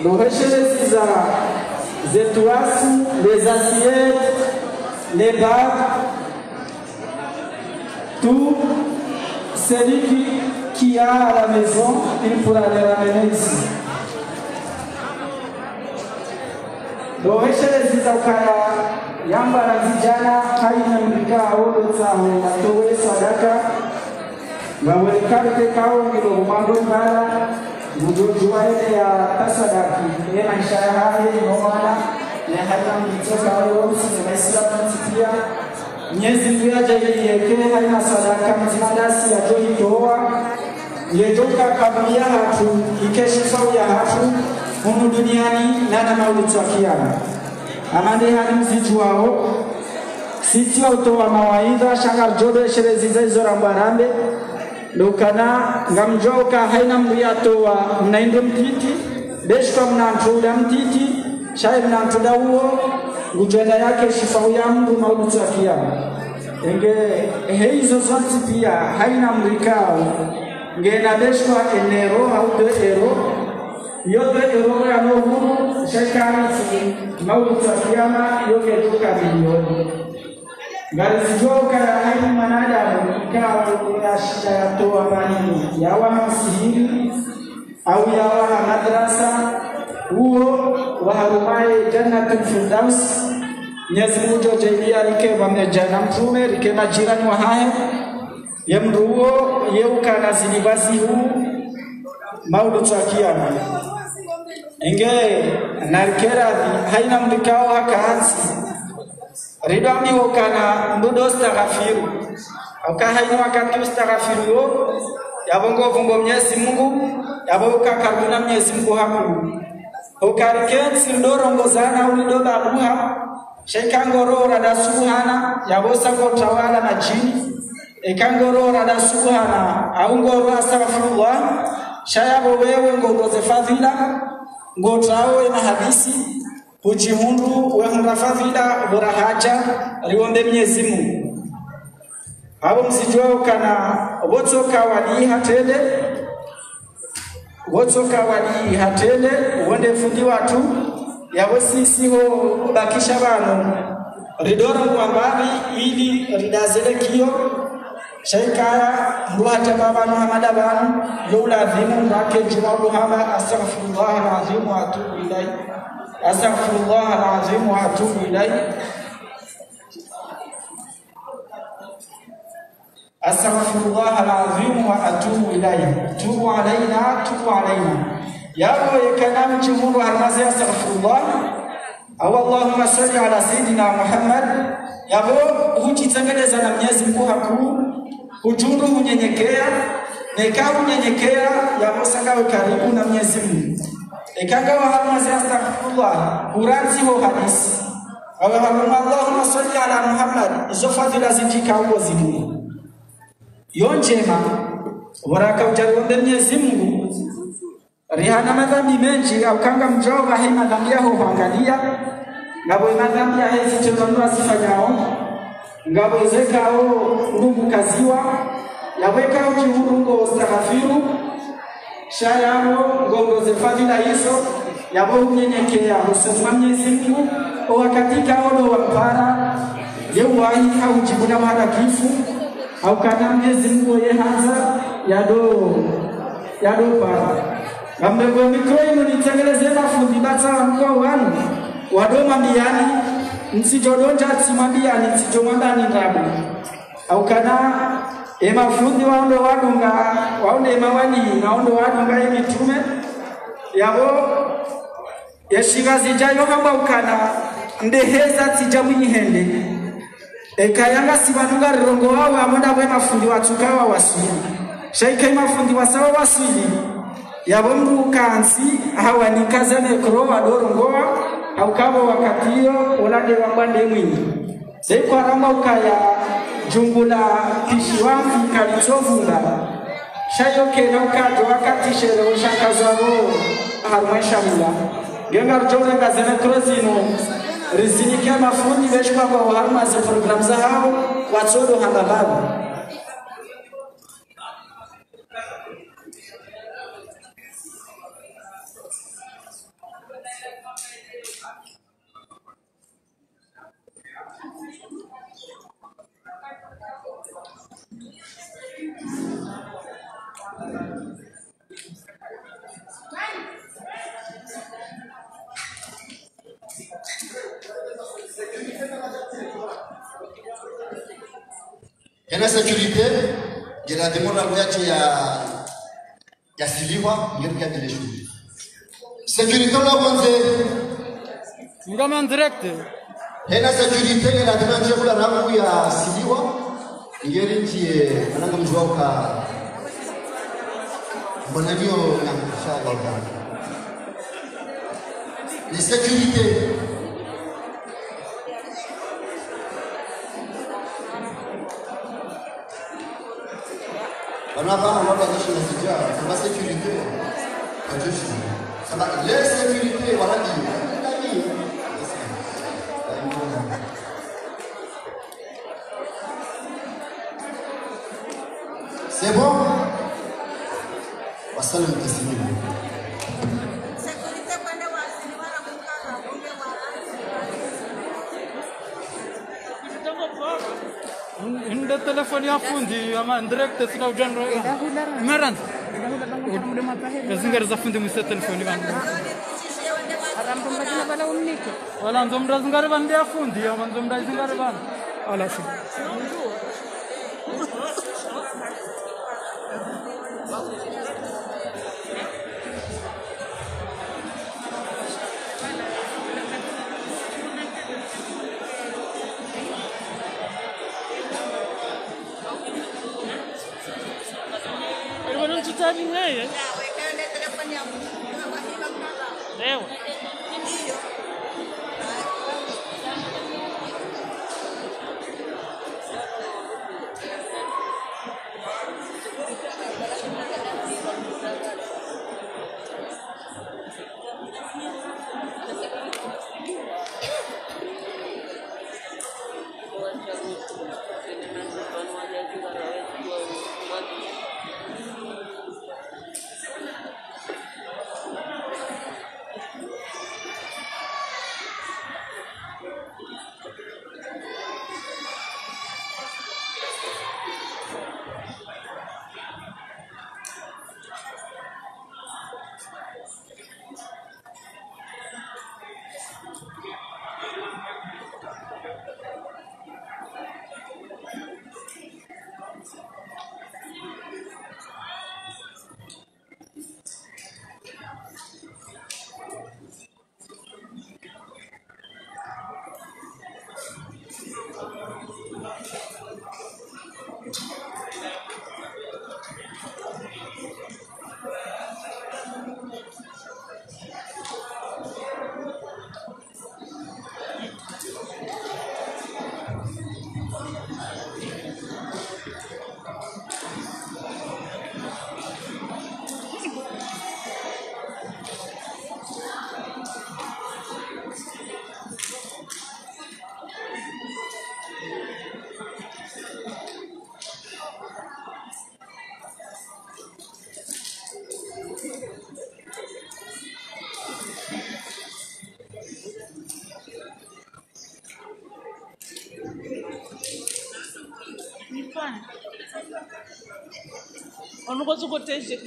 Nous recherchons les étoiles, les assiettes, les bagues, tout celui qui a à la maison, il pourra les ramener ici. Nous recherchons les akaya yamba la vijana haina mkao tsaho atowe sadaka wawelekane kao ngilo mambo mara mujojua ile ya sadaki ina ishara hii nomana ya hata mtoka wao Waislamu pia Mwenyezi Mungu ajalie haina sadaka mtimandasi ya toa yejoka kabla hatu ikeshifa ya hatu humu duniani na mauti ya kiyama. Amande hadi mziju wao sisi utoa mawaidha shanga jobe sherezi za rambarambe lokana ngamjoka haina mbuyatoa mnaindo mtiti beshwa mnantuda mtiti shai mnantuda huo ngujenda yake shifa ya Mungu mauti ya kiyama. Enge hizo zote pia haina mrikao ngena beshwa enero au de ero yote ero ya Mungu shekara mauti ya kiyama yote tuka milioni ngalizoka haina manadamu ikawa ya shida ya toa mani yawa msihiri au yawa madrasa huo waharumaye jannatul firdaus. Mwenyezi Mungu ajalia rikema mjana mtume rikema jirani wa haya yamruo yeuka na zilibazi huu maudu tsakiana enge narkera haina mlikao hakaanzi ridambi wakana mbudo staghfiru aka haina wakati staghfiru yo yabongo vungo Mwenyezi Mungu yaboka karuna Mwenyezi Mungu haku ukariken sindoro ngozana ulidoba abuha shekangorora da suhana yabosa ko tawala na jini ekangorora da suhana aungoro astaghfirullah shayabo wewe ngogoze fadhila ngotawe na hadisi ujihundu wa fadhila bora haja riombe Mwenyezi Mungu abo msijwao kana botoka wali hatele wotoka wali hatele uende fundi watu yabo sisi ho bakisha bano ridora mwambari ili ridazele kio shaikaya mruhaja baba Muhammad abanu yula adhimu mbake jumalu hama astaghfirullah alazim wa atubu ilai astaghfirullah alazim wa atubu ilai astaghfirullah alazim wa atubu ilai tubu alaina yabo yakana mchumuru harmazi astaghfirullah au Allahumma salli ala sayidina Muhammad yabo hujitengeneza na Mwenyezi Mungu haku ujundu unyenyekea neka unyenyekea yabo sangawe karibu na Mwenyezi Mungu ekanga wa harmazi astaghfirullah uranzi ho hadisi au Allahumma salli ala Muhammad izo fadhila zitika huko zingine yonjema waraka ujaruombe Mwenyezi Mungu rihana madhambi menji au kanga mjoga hii madhambi yao huangalia ngabo madhambi ya hizi tunanua sifanyao ngabo zekao ndugu kaziwa yaweka ujihurungo ustaghafiru shayao ngogo zefadila hizo yabo unyenyekea usema Mwenyezi Mungu wakatika odo wampara yewahi au jibuna marakifu au kana Mwenyezi Mungu yehanza yado para Amego mikroinu nitengeleze mafundi bata mkoa wanu wadoma mbiani msijodonja tsimambiani msijomambani ndabu au kana mafundi waondo wadunga waonde mawani naondo wadunga mitume yabo yashigazi jayo hamba ukana ndeheza tijamwi hende ekayanga sibanunga rongo wao amonda bwe mafundi watukawa wasili shaika mafundi wasawa wasili yabomru kansi hawa nikaza nekro adorongoa au kabo wakati hiyo ulade wabande mwini zeko arama ukaya jungula tishiwafi kalitsofunga shayo kena ukajo wakati shere ushakazabo harumesha mula genga rjole ngazene krozino rizini kama fundi beshwa kwa haruma za program za hao watsodo hangababu Ena sécurité, il y a des gens qui ont Siliwa, il y a des gens. Sécurité, on a dit. On a direct. Ena sécurité, il y a des gens qui ont Siliwa, il y a des gens qui ont les sécurités. On a pas la sécurité. Ça va, les sécurités, voilà. C'est bon? On va saluer le testimony. Hinde telefoni ya fundi ama direct sina ujana Meran kazingar za fundi musa telefoni bana Aramtumbaji na bala umnike wala ndomra zingar bana ya fundi ama ndomra zingar bana ala si Sabi nga eh. Leo. On ne peut pas protéger.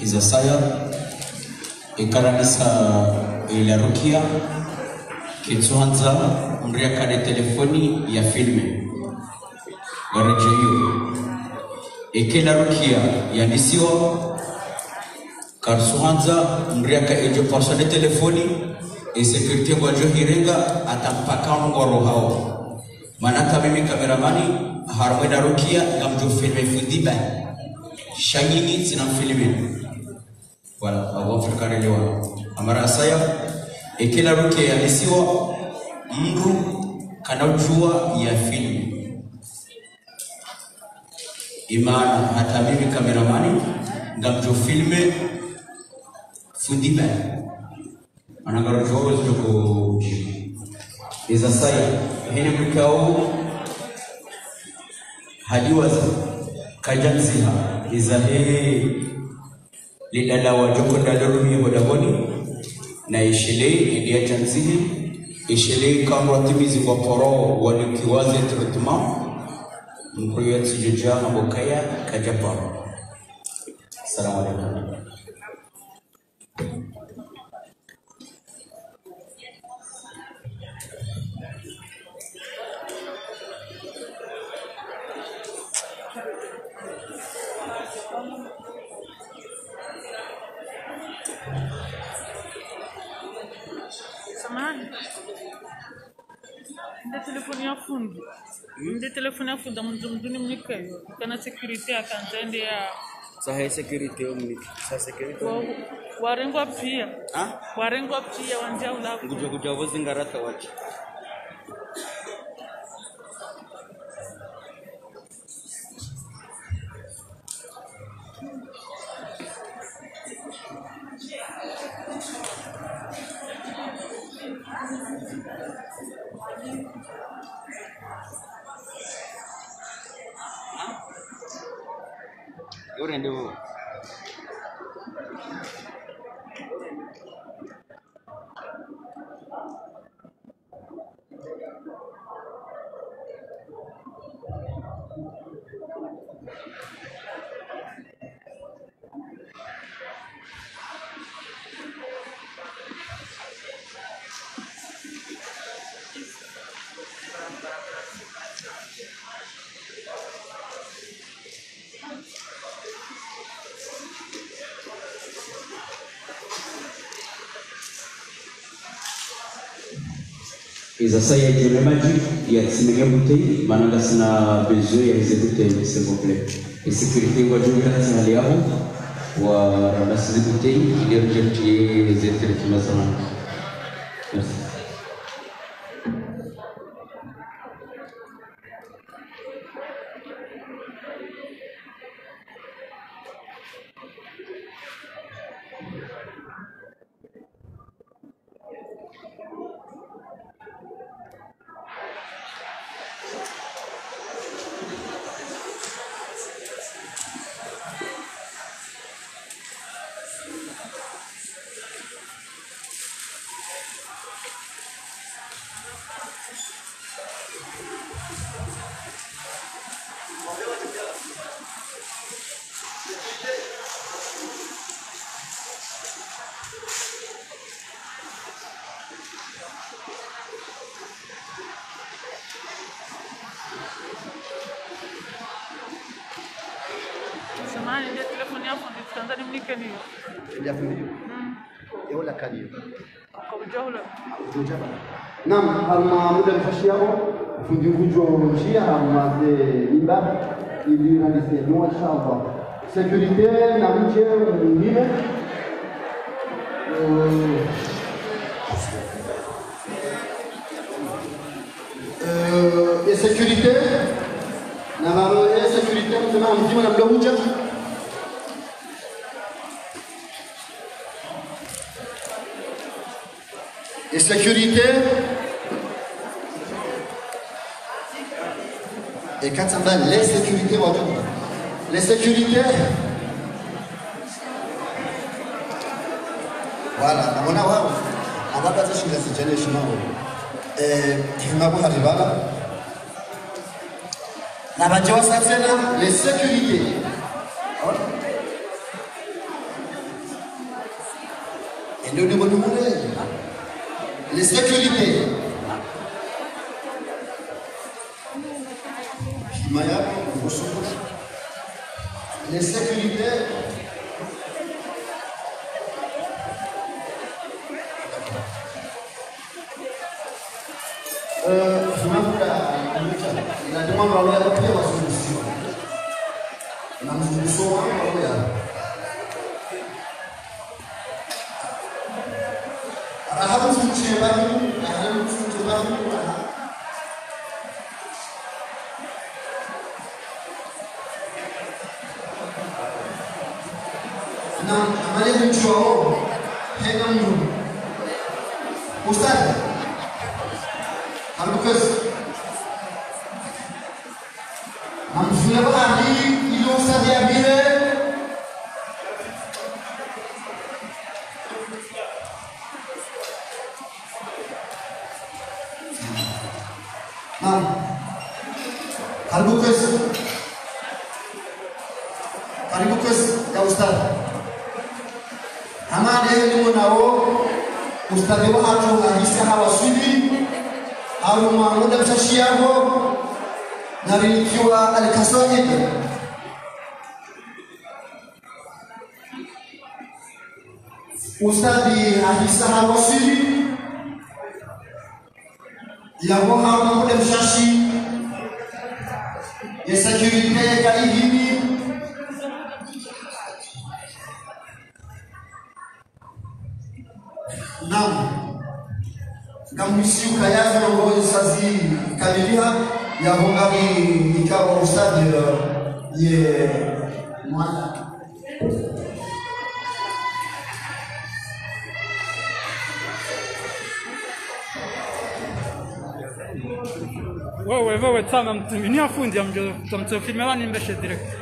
Isaiah Ikaranisa Ilarukia Kitwanza mriaka de telefoni ya filme Garejeyo Ekela Rukia Yandisiwa Karsuanza mriaka ejo paswa de telefoni e security kwa Johirenga atampaka ngoro hao manata mimi kameramani Harweda Rukia ngamjo filme fudiba Shanyini zina filme wala Afrika leo amara saya Ekela Rukia Yandisiwa mru kanajua ya filme Imana hata mimi kameramani ngamjo filme fudiba anagarojo zoko iza saya hene mkao hadiwaza kajanziha iza he lidala wa joko dadorumi bodaboni na ishile idia janzihi ishile kama timizi kwa poro walikiwaze traitement mproyet sujuja mabokaya kajapa. Assalamu alaikum. Samahani. Ndio telefoni ya fundi. Ndio telefoni ya fundi mzumduni mnikayo. Kana security akanzende ya Sahe security omniki. Sa security. Warengwa pia. Ah? Warengwa pia wanja ulapo. Kuja vozi ngarata wachi. Yore ndio. Iza saya jole maji ya tsimenge bouteille mananga sina besoin ya hizo bouteille s'il vous plaît. Et sécurité wa jumla hali yao wa ramasi bouteille ili rejectie zetre kimazana. Merci. Samahani ndio telefoni ya fundi Tanzania mnikani. Ya fundi. Yola kadi. Kwa ujahula. Naam, ama muda mfashi yao fundi kujo njia ama imba ili réaliser nous inshallah. Sécurité na mje mwingine. Et sécurité na mama ya sécurité mzima mzima na mdohuja. Et sécurité et quand ça va les sécurités les sécurités voilà naona wao ambapo sasa shida si generation mabo haribala na bajoa sasa les sécurités et nous demandons les sécurités Maya, les sécurités. La demande va aller à la solution. La solution va aller Ustadi Ahisa Wasili Yamoha Mudem Shashi ya sécurité ya kaihini nam kamisi ukayaza ngo sazi kabilia ya hongari ikawa ustadi ye mwana wewe tama mtumini afundi amjo tamtofilme wani mbeshe direct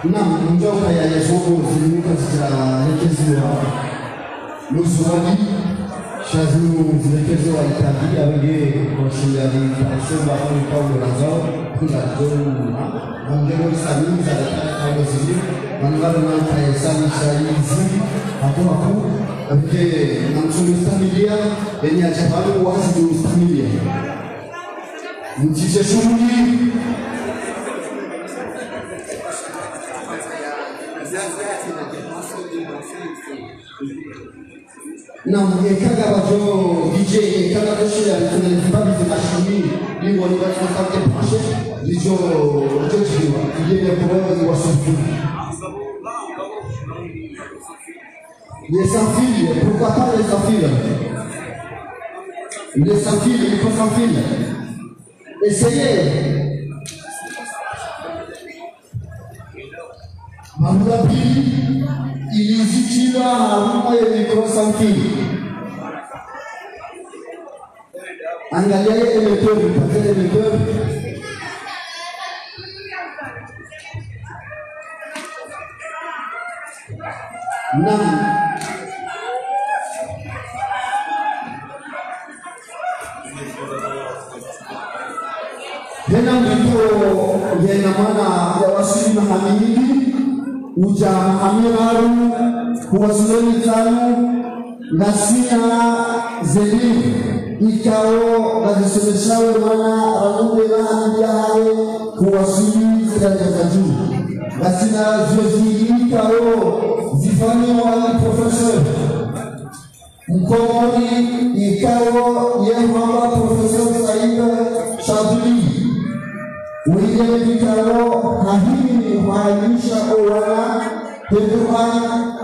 Naam, njoka ya Yesu zilimika zitaelekezwa Luswadi shazimu zielekezwa itadia wenge kwa shindani Pasema au Paulo Lazao kuna dona ngero sami za Paulo zili manungalo na taesani shaizi hapo hapo wenge na msumi familia yenye achababu wazi ni familia mtishe shughuli Não, e cada bajo DJ, cada coisa que ele faz de machine, ele vai fazer que passe, DJ, ele é problema do assunto. Les sans-fils, pourquoi pas les sans-fils? Les sans-fils, il faut sans-fils. Essayez. Mamulabi, il existe là un micro sans fil. Angalia émetteur, le paquet d'émetteur, Naam. Tena ndipo yana maana ya wasili mahamidi uja mahamiraru kuwasuleni tanu nasina zeli ikao nazisomeshawe mana ranume mahamidi hae kuwasuli daraja za juu nasina zoezi ikao zifani wa professor mkomoni ikao yehwamba professor Saida Shabuli William Vikaro hahini maalisha owana Pedroa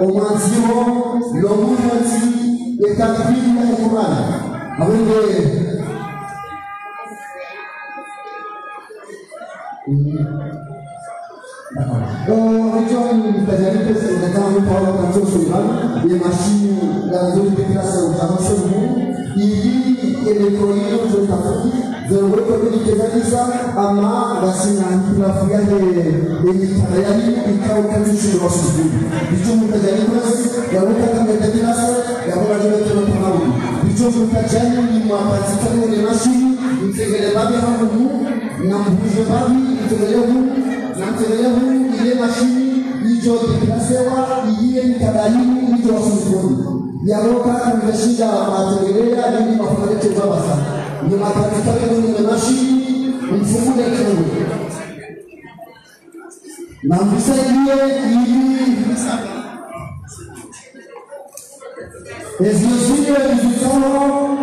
Omanzio Lomunati Etakbili ya Kumana Awende Región Tajarites de Cambio Paula Cantor Sullivan de Machine la zone de classe internationale il est le coïno de Tafaki de recommuniquer ça ama basina la fia de Italiani et Kaukazi sur le sud Bicho Tajarites ya Luka de classe ya Bola de Tanawi Bicho Tajani ni mapatikano de machine integre babi hamu na mbuje babi integre Namtelehu ile mashini hicho kinasewa ile kadhalini hicho wasifuni yaroka kumeshinda mategelea ili mafanikio baba sana ni mapatikano ni mashini mfumude kidogo na msaidie ili ezioziwe vizitano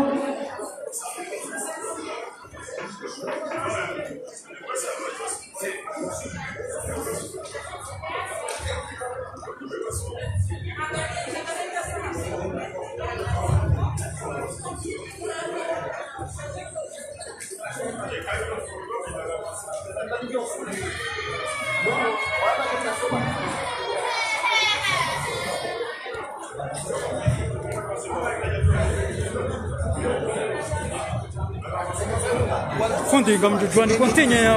Fundi gamjuani kontinye ya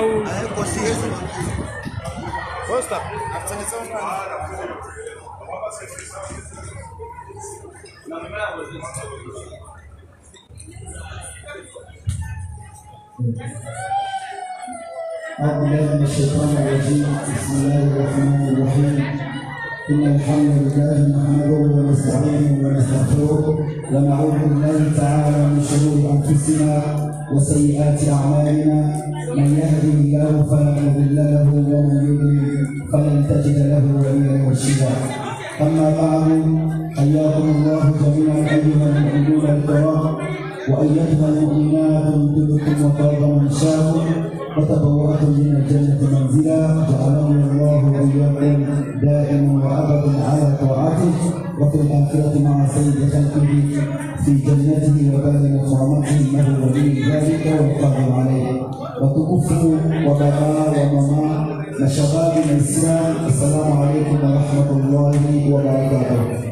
Costa. أعوذ بالله من الشيطان الرجيم بسم الله الرحمن الرحيم إن الحمد لله نحمده ونستعينه ونستغفره ونعوذ بالله تعالى من شرور أنفسنا وسيئات أعمالنا من يهده الله فلا مضل له ومن يضلل فلن تجد له وليا مرشدا أما بعد حياكم الله جميعا أيها المؤمنون الكرام وأيتها المؤمنات طبتم وطاب منشاكم وتبوأتم من الجنة منزلا جعلني الله وإياكم دائما وأبدا على طاعته وفي الآخرة مع سيد خلقه في جنته وبال مقامته إنه ولي ذلك والقادر عليه وتكفه وبقاء وممات لشباب الإسلام السلام عليكم ورحمة الله وبركاته.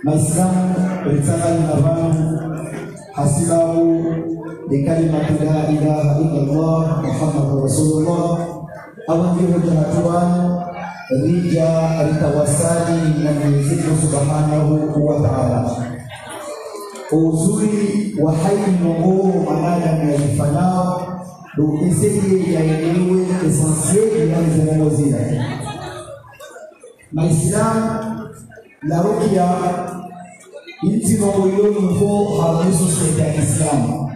Maislam bersama Nabi hasilahu di kalimat la ilaha illallah Muhammadur Rasulullah awan dihujatuan rija alitawasali na Mwenyezi Mungu Subhanahu wa Ta'ala. Uzuri wa hai Mungu manada yalifanao do isiki ya yenyewe essentiel ya zile zile. Maislam la rukia inti mawiloni mfo hadisu seta Islam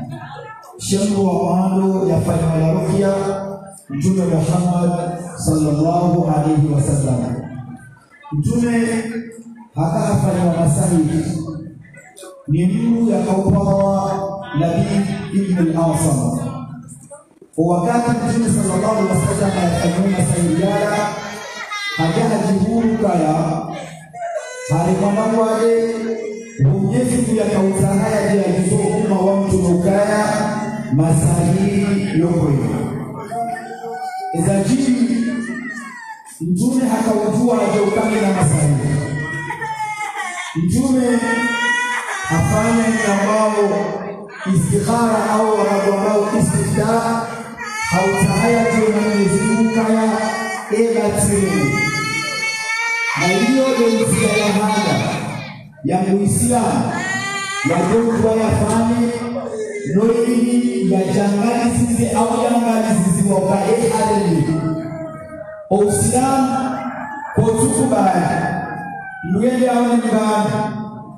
shembo wa maando ya fanya la rukia Mtume Muhammad sallallahu alayhi wasallam. Mtume hakafanya masahihi ni mtu yakaupawa Nabii Ibn al-Awsam. Wakati Mtume sallallahu alayhi wasallam alifanya masahihi hajajibu kaya halimama wale mwenyezi ya kauza haya ya kuzoma wa mtu mukaya masahihi yokwe ezajiri Mtume hakaujua ajaukame na masahihi. Mtume afanye ambao istikhara au wanabwambao istifta hautahaya tena Mwenyezi Mungu kaya ela tini na hiyo ndio njia ya hada ya Muislamu ya yafanye noili ya jangali sisi au jangali sisi wakae halali Uislamu kwa tukubali mwende aone nyumbani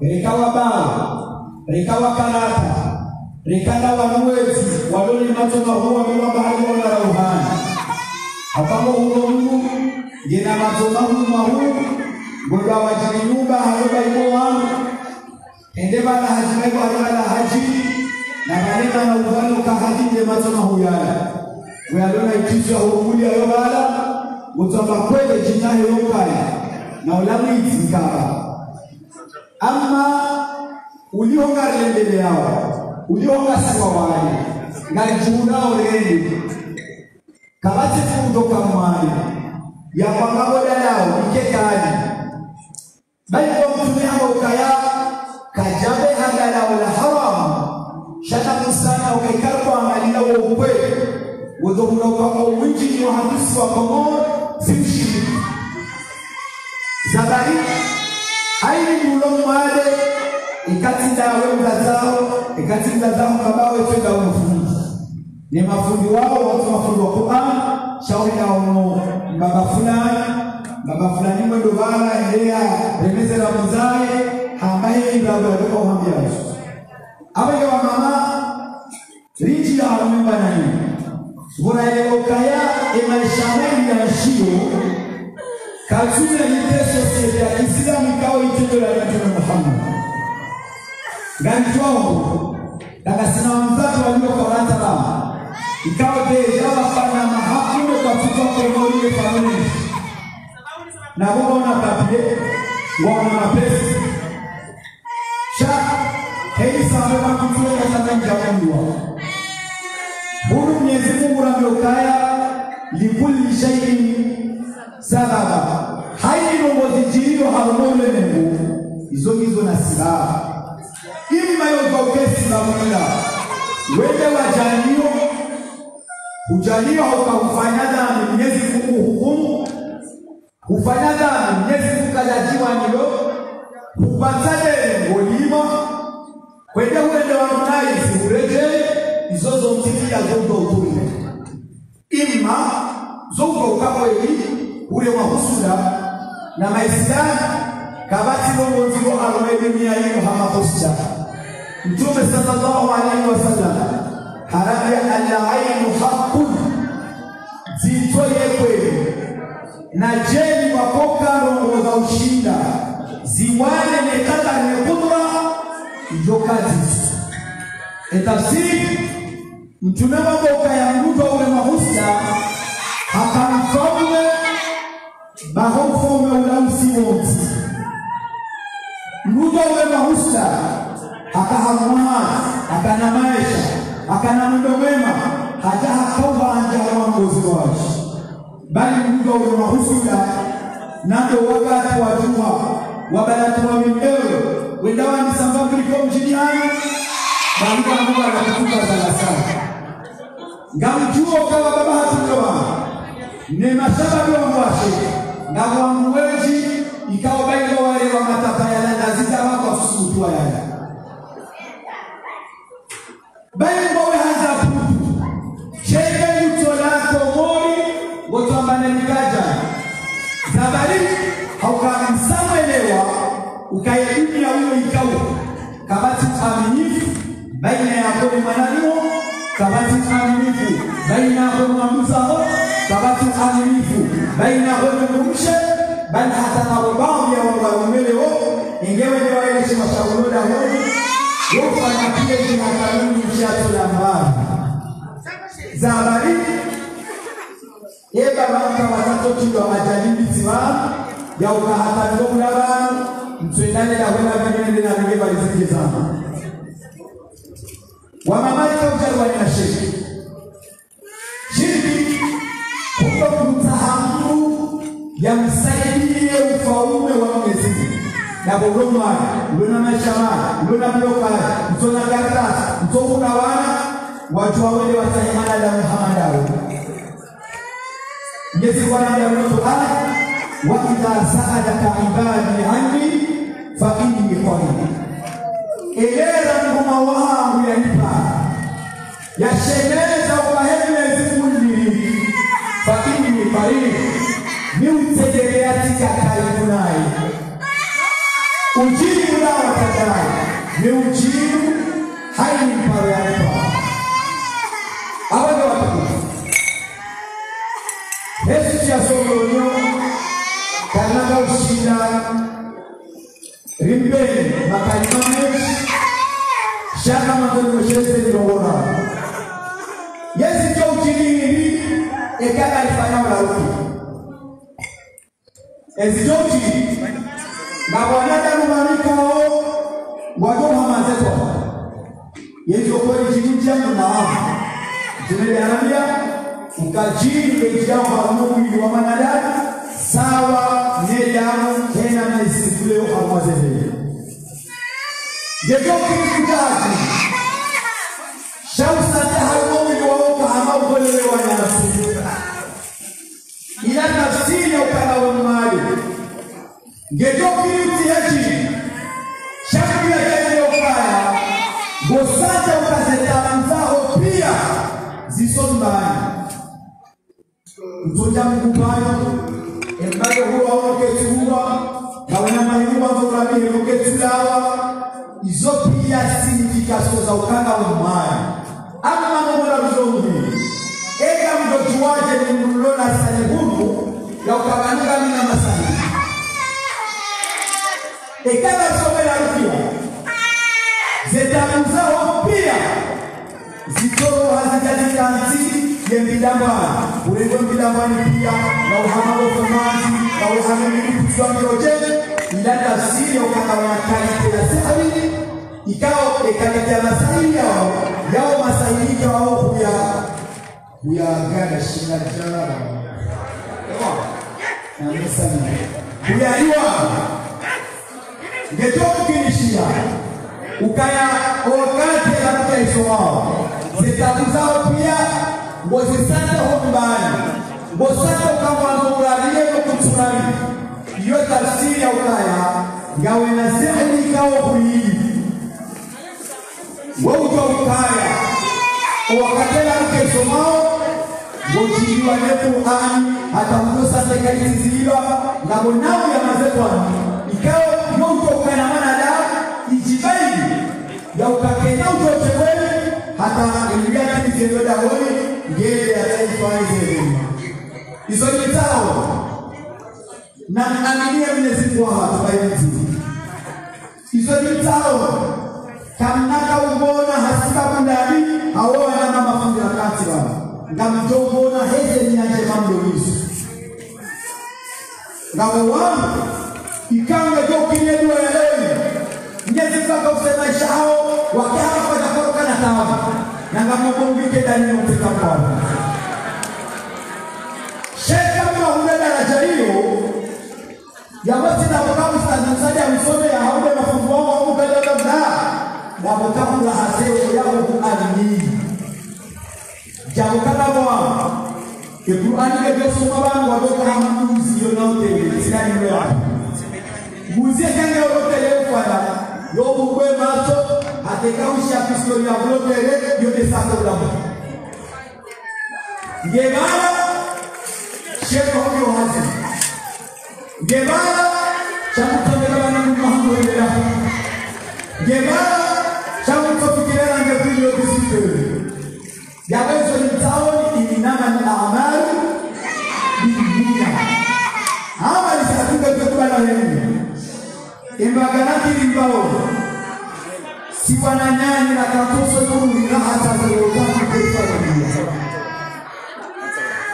rekawa bao rekawa karata rekada wanawezi waloni matoma huwa mwa bahari wa rauhani hapapo Mungu jina matoma huwa ngoga wajini nyumba haloba imo wangu endeba la haji kwa la haji na maneno na udhano kahadije matoma huyala wealona itisha hurumuli ayobala mutamba kwele jina yokaya na ulamu itikaba ama ulionga rendele yao ulionga siwa wale na junao rende kabati kutoka mwani ya kwangabo dalao ikekani bali kwa mtume hapo ukaya kajabe hadala wala haram shata musana ukaikara kwa amalila wa ukweli wadhumuna kwa uwinji ni wahandisi wa komo simshiri zabari haini mulomu wale ikatinda wemza zao kabawe twenda umafundi ni mafundi wao watu mafundi wa Qur'an shauri na baba fulani mwendo bala endea remeze la mzae ambaye ndio alikuwa mwambia Yesu hapo kwa mama riji ya alumba nani bora ile okaya emashamani ya shio kalsuna ni teso ya Kiislamu kao itendo la Mtume Muhammad ganjwao dakasina mzato waliokorata baba ikawa deja wafanya mahakumu kwa kutoka mori family na wao na papie wao na pesa cha hei sababu kutoka sana jamii wao huru Mwenyezi Mungu anayokaya likulli shay'in sababa haini ngozi jilio harumole Mungu hizo na silaha ima yote kesi na mwila wende wajanio ujanio haukafanya dhambi Mwenyezi Mungu hukumu kufanya dhambi Mwenyezi Mungu kajajiwa nilo kupatane ngolima kwende wanunai ureje izozo mtikia zoto utule ima zoto ukakweli ule wahusuda na maisani kabati bongo ziko arumedimia hiyo hamakosa Mtume sallallahu alaihi wasallam harabia al-ainu haqqun zitoye kweli na jeni wakoka roho za ushinda ziwale ni kadari ni kudra yokazi etafsiri Mtume wakoka ya mtu ule mahusta hakamfaume bahofome ulamsi wote mtu ule mahusta akahamwa akana maisha akana mundo mwema hata hakauba anja wa ngozi wake bali mtu ule mahusta ndio wakati wa juma wabalatu wa mimeo wendawa ni sababu liko mjiniani bali kwa Mungu anatukuka sana ngamjuo kama baba hatukawa ni masababu wa mwashe na wamweji ikawa baina wale wa matapa ya nazita wako kusutua yale baina wao haza putu cheke mtolako mori wotambana nikaja zabari haukamsamelewa ukaidumia huyo ikawa kabati aminifu baina yako ni mananio kabati aminifu baina yako na mzao kabati aminifu baina yako na mshe bali hata mababu ya waume wao ingewe ndio wale mashauri wao wofanya kile kinakanuni mshato la mbali zabari eba baka watoto kiwa majalibi tiwa ya ukahata ndio mlaba mtendane na wala vingine na vingine balizike sana wamamaika ujarwa na shirki kwa kutahamu ya msaidie ufaume wa Mwenyezi Mungu na bogoma luna mashama luna bloka mtona karata mtona wana watu wale watahimana la Muhammad Mwenyezi Mungu anamwambia وإذا سألك عبادي عني فإني قريب. Eleza ngoma wangu yanipa yasheneza ukahele zikundi fakini mipari ni utegelea tika karibu naye ujibu na watadai ni ujibu haini mpari yanipa awaga watukufu Yesu ya Solomon kanaga ushinda rimbeni makalimame shaka matendo shese ndongora Yesu cho uchini ekala alifanya urauki ezijoji na wanada numarikao wadoha mazeto Yesu kwa jinja na tumeangalia ukajini ejamba Mungu wa manadamu sawa nedamu tena na isikule amwazele Yejo kitaji shamsa tahawi wa kama ubole wa nafsi ila nafsi ya ukala wa mali Yejo kitaji shakila ya ukala bosata ukazeta mzao pia zisonbani Mtoja mkubayo Embayo huwa waketuwa na wanamahiwa vurabi waketulawa Izo pia significations za ukanga wa mwaya Ama mwala mzongi Ega mdojuwaje ni mlona sanihunu ya ukabanuga mina masani Ekala some la rupia Zetamuzao pia Zitoro hazijazikanti Yembidamba, ulengo mbidambani pia na uhama wafumaji na uhama mbili kutuwa miroje ilata siri ya ukakawa kalite ya sehari ikao ekalite ya masahili yao masahili yao huya gada shina jara na misani huya iwa ngetoku kinishia ukaya wakati ya kuta isomao zitatuzao pia Bosisata hombani Bosata kama muralie kuturani Iyo tafsiri ya ukaya Gawe na seheni kao kuhii Wauja ukaya Wakatela mke somao Bojiwa nefu ani Hata mdosa tekaiti ziliwa Na bonamu ya mazetwani Ikao yonto ukaya mana da Ijibaini Ya ukakena ujoteweni Hata iliya kizendo da honi Ngele ya taifa hizi Izo mitao Na aminia mnezimu wa tubaiti Izo mitao Kamnaka umbona hasika kundani Hawa na mama fangira kati wa Ngamto umbona heze ni aje mamdo hisu Ngawamu Ikanga jokinye duwa ya lewi Nyezi faka usema isha hao Wakiaha kwa jakoroka na tawa Nanga mbongike dani mtika kwa Sheka mwa hundada na jariyo Ya wasi na wakamu stanzadi ya misone ya haude mafungu wangu wangu kadada mna Na wakamu la haseo ya waku alini Jamukana mwa Kepuani kebyo sumabangu wadoka hamuzi yonaute Sinani mwa Muzie kange urote leo kwa Yobu kwe macho Atekausha pistori ya vlotere yote sasa ulama Ngemana Sheka hobi wazi Ngemana Chamutambela na mumahangu wendela Ngemana Chamutofikirela ngepili yote sitori Yawezo ni taoni ininama ni amaru Bibinia Hama lisatuka kutubana hemi Imbaganati limbao Siwana nyani na katoso kuru raha tazero Kati kwefa dunia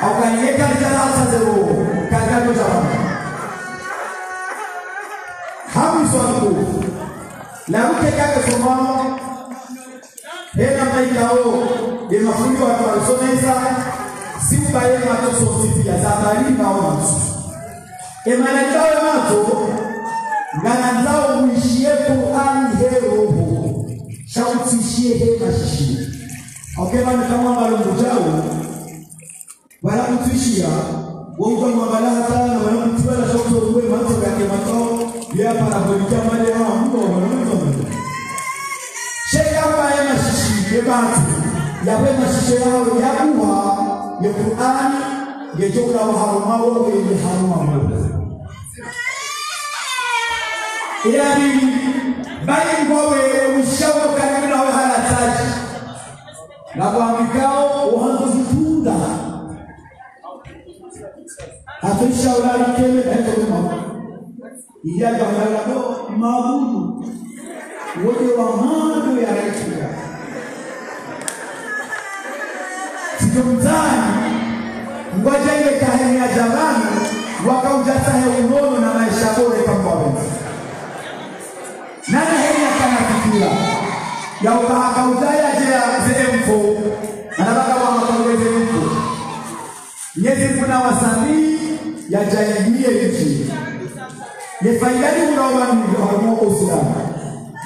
Au kanyeka lijala tazero Kagato jawama Hamu iswanku Laruke kake somano Hena maikao Ye mafundi wa tuwarisoneza Simba ye matoso sipia Zabari na watu Emanajao ya mato Ngananzao uishie Qur'ani heroho Shautishie hema shishie Okay mani kama malungu jao Wala mtuishia Wonga mabalata na wanamtiwa na shauku ruwe macho yake makao ya para kulikia mali ya Mungu wanamwona. Sheka kwa ema shishi yebati ya wema shishi yao ya kuwa ya Qur'an ya jumla wa harumao ya harumao. Yani bali ngowe ushawo karibu na wahala taji na kwa mikao uhanzo kutunda Afisha ulali keme eto mama. Iya gamala do mabudu. Wote wa hando ya rekia. Sikumtani. Ngoja ile kaheni ya jamani wakaujata he unono na maisha bora kama wewe. Nani heri akana fikira. Ya ukaujaya je zemfo. Anabaka wa makaweze mfo. Nyezi kuna wasanii ya jahiliya hichi. Ni faidani unaoba ni harmo Uislamu.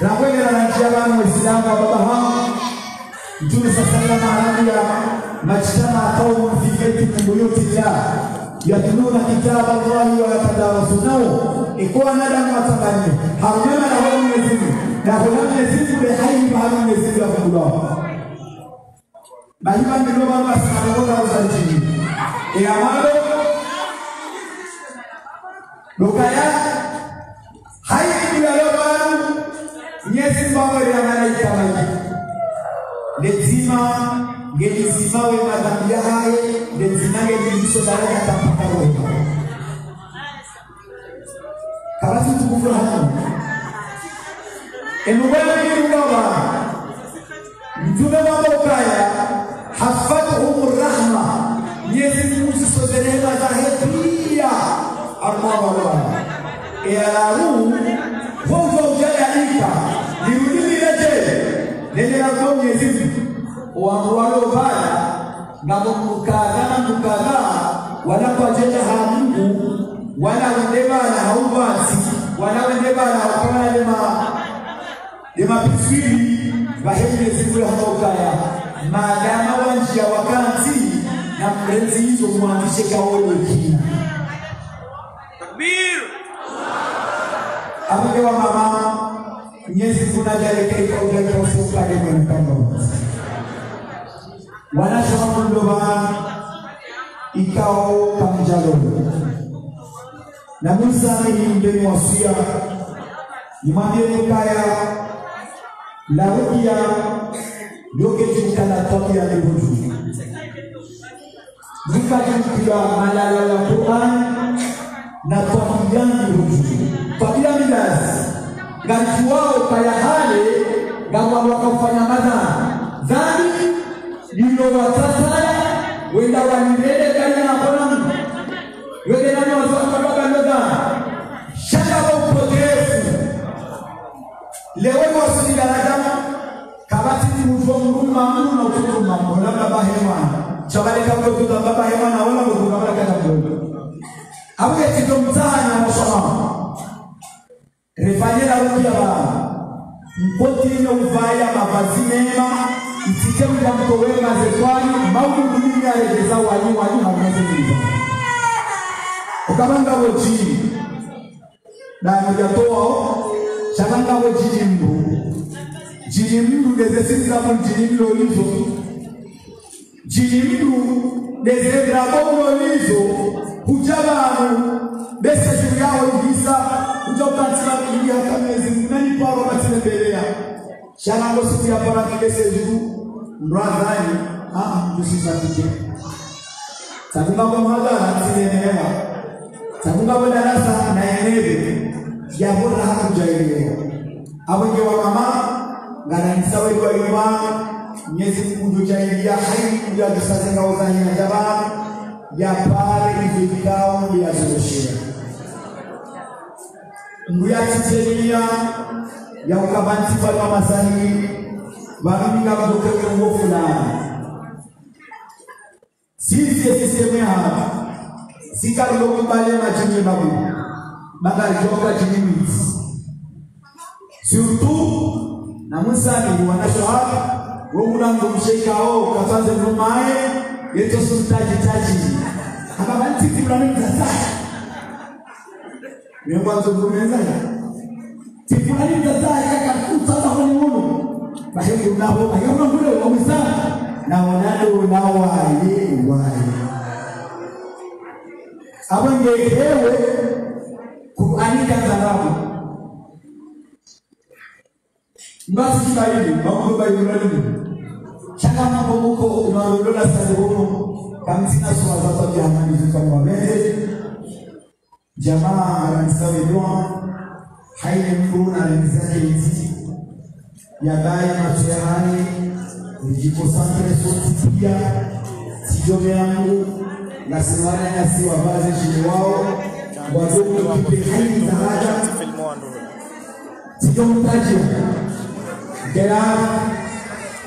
Rakwenda na njia bana Uislamu wa baba hao. Mtume sallallahu alaihi wasallam majtama qaumun fi baitin min buyutillah yatluna kitaba Allah wa yatadarasunahu ikuwa nadamu watangani harumema na wao Mwenyezi Mungu na Mwenyezi Mungu hai bahari Mwenyezi Mungu Allah. Bali ndio baba sallallahu alaihi wasallam amalo lokaya hayi ya lobaru Mwenyezi Mungu ya malaika wake lazima ngelizimawe madhambi yake lazima ngelizo daraja tapaka roho kabati tukufu hapa emubali ndoba mtume wa lokaya hafatuhum rahma Mwenyezi Mungu sodereva za hepia armaba earu fozo jalalika dirudi leje nenda kwa Mwenyezi Mungu wao baya na mukadha wanapojenga Mungu wala wendeba na haubasi wala wendeba na hapana lema pisiri bahembe zikula hokaya maadama wanjia wakati na mrenzi hizo muanzishe kaolo hii takbir amewa mama Mwenyezi Mungu anajalekea kwa ujanja usiokale kwa mtambo wanasema ndoba ikao kamjalo na Musa ni wasia nimwambie kaya la rukia yoke jukana tokea libuju nikajua malala ya Qur'an na tabiani ruju tabiani lazima ganti wao kaya hale kama wakafanya madhambi ndio watasaya wenda wanilele kaya na Qur'an wende nani wasoma baba ndoga shaka wa upotefu leo wasili daraja kabati mtu mruma na utumwa mbona baba hewa chabale kama kutoka baba hewa na wala kutoka baba kama hapo kitu mtana msoma refanyera rukia ba mpotini uvaya mavazi mema itike mtamko wema zekwani maudu dunia rejeza wanyu hawezi ukabanga woji na mjatoa shabanga woji jimbu ndezesisa mjimbu lolizo jimbu ndezesira bongo lolizo hujabanu besa yao ibisa ujokatsira kulia kamezi nani paro batembelea shango sikia para kibese juu mradhani tusisafike sababu kwa mhadhara sineelewa sababu kwa darasa na enebe ya bora hakujaelewa hapo ndio mama ngana sawa kwa imani Mwenyezi Mungu jailia hai kuja kusasa ngao za jamaa ya pale vikao ya zoshia nguyatitelia ya ukabanti kwa masani baada ya kutoka nguo fulani sisi hapa sikalo kubale machinye babu bagari joka chini surtout na musani wanashohaba wao mshekao kafanze rumae yeto sultaji taji akabanti fulani mtazaa mimi mwanzo kumeza fulani mtazaa kaka kwa nini basi unao ayona kule wa msana na wanado nao wai abangekewe kuanika zarabu basi kibaili mambo baili chaka mambo huko unaondola sababu kama sina swala za jamani zifanywa mbele jamaa anasawi doa haile mkuna alizake hizi ya dai machehani nijikonsantre sote pia sijome yangu na simana ya siwa baze chini wao wadogo kipe haili daraja sijome tajia kera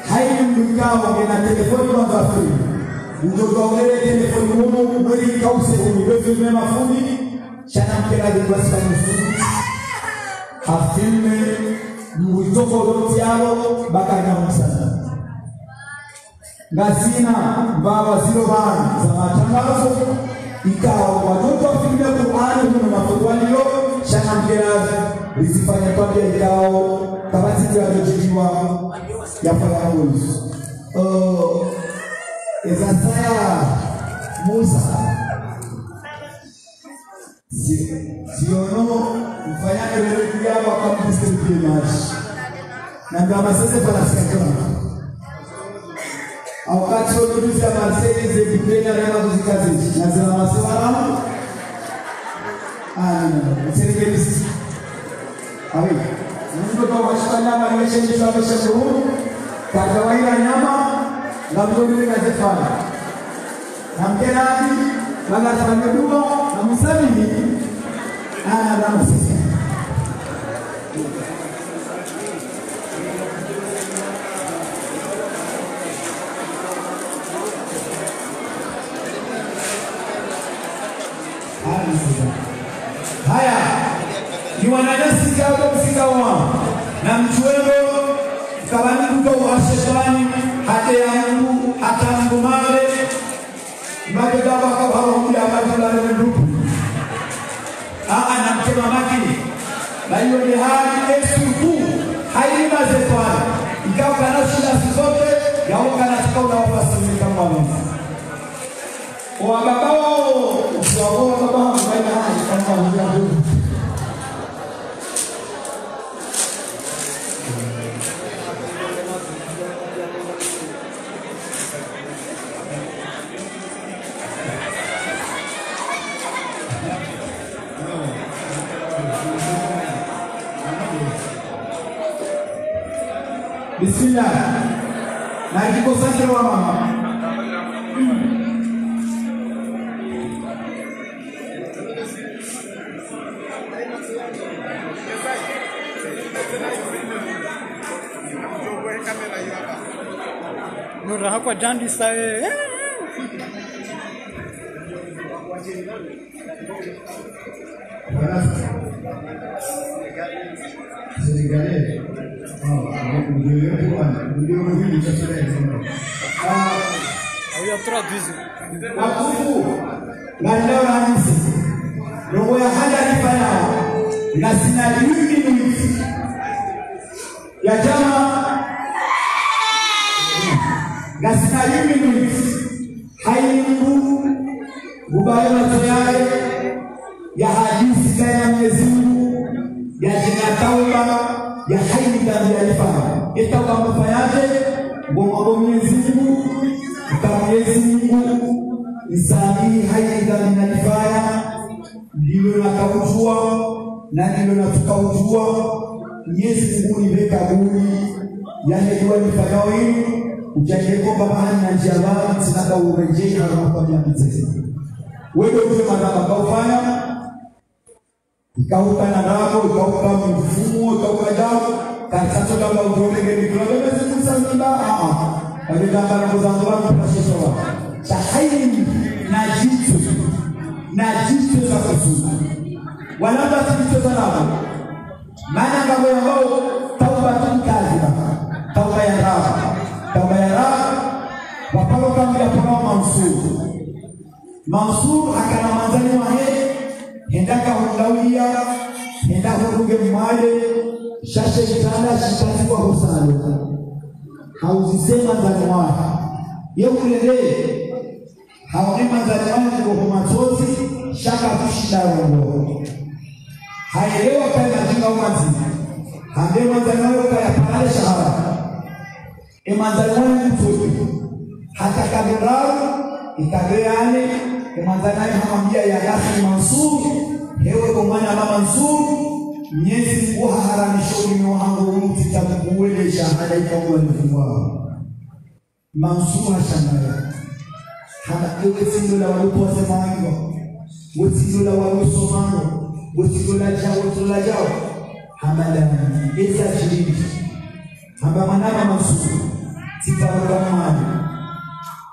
haili mkao na telefoni wa zafiri ujogaulele telefoni mumu mweli kause uniwezo mema fundi chana mkela dibwasa mfundi hafilme mwitoko loti yalo baka nyamusana ngazina mbaba zilo bana za matangazo ikawa watoto wafilme Qur'ani kuna mafutwalio chana mkela rizifanya pabia ikao kabati ya jojiwa ya falamuzi Ezasaya Musa siono mfanyake leo yao akampisha maji na kama sasa para sikakana wakati wote wa Marseille zilipenda na kuzikazi na zina masuala serikali awe ndio kwa washikana na yeye ndio ameshauri kwa kawaida nyama na mjombe na zefana na mkenaji baada ya dua na msalimi na msisi haya ni wanadasi kwa msikawa na mchuego kabani kutoka wa shetani hata yangu hata ngumale mbage dawa kwa harumu ya madula ndugu na mtema maki na hiyo ni hali esutu haina zefana ikawa kana shida zote yao kana tukao na wafasiri kama wao kwa babao kwa baba baina kama wao Bismillah. Na kikosantre wa mama. Nura hapa jandi sae. Senegalais. Eu traduzo. Akufu na leo hamisi. Roho ya haja nifanya na sina minutes ya jama na sina minutes haimu ubaya matoyaye ya hadithi ya Mwenyezi Mungu ya jina tauba ya haini ndani ya ifaa itakuwa mafayaje kwa Mwenyezi Mungu kwa Mwenyezi Mungu isani haini ndani ya ifaa ndilo nakujua na ndilo natukujua Mwenyezi Mungu ni kaburi yale kwa nifanyao hili ujangeko baba na njia baba sinaka urejea na kwa mzee wewe ndio madhaba kufanya ikauka na nako ikauka mfumo ikauka damu kasato kama udonge ni kwa sababu msamba bali kama na kuzangua kwa sasa sahihi na jitu za kusudi wala basi za nao maana kama wao tauba tunkazi tauba ya raha wapalo kama ya kwa mansuru Mansur akana manzani wahe hendaka hulawia hendaka huruge mwale shashe itanda shitati kwa husalo hauzisema manzani wahe ye ulele haone manzani wahe kwa machozi shaka kushida wango haelewa kaya jinga umazi hande manzani wahe kaya parale shahara manzani wahe mtoto hata kabiraru ikageane manzanaye hamambia ya Yasir Mansur hewe kumana mama Mansur Mwenyezi Mungu haramisho ni wangu mtu takuwele shahada ikawa ni wao Mansur shambaya hata ewe sindo la watu wasema wangu wesindo la watu somano wesindo la jao hamada esa shiriki hamba manama Mansur sitawaga mali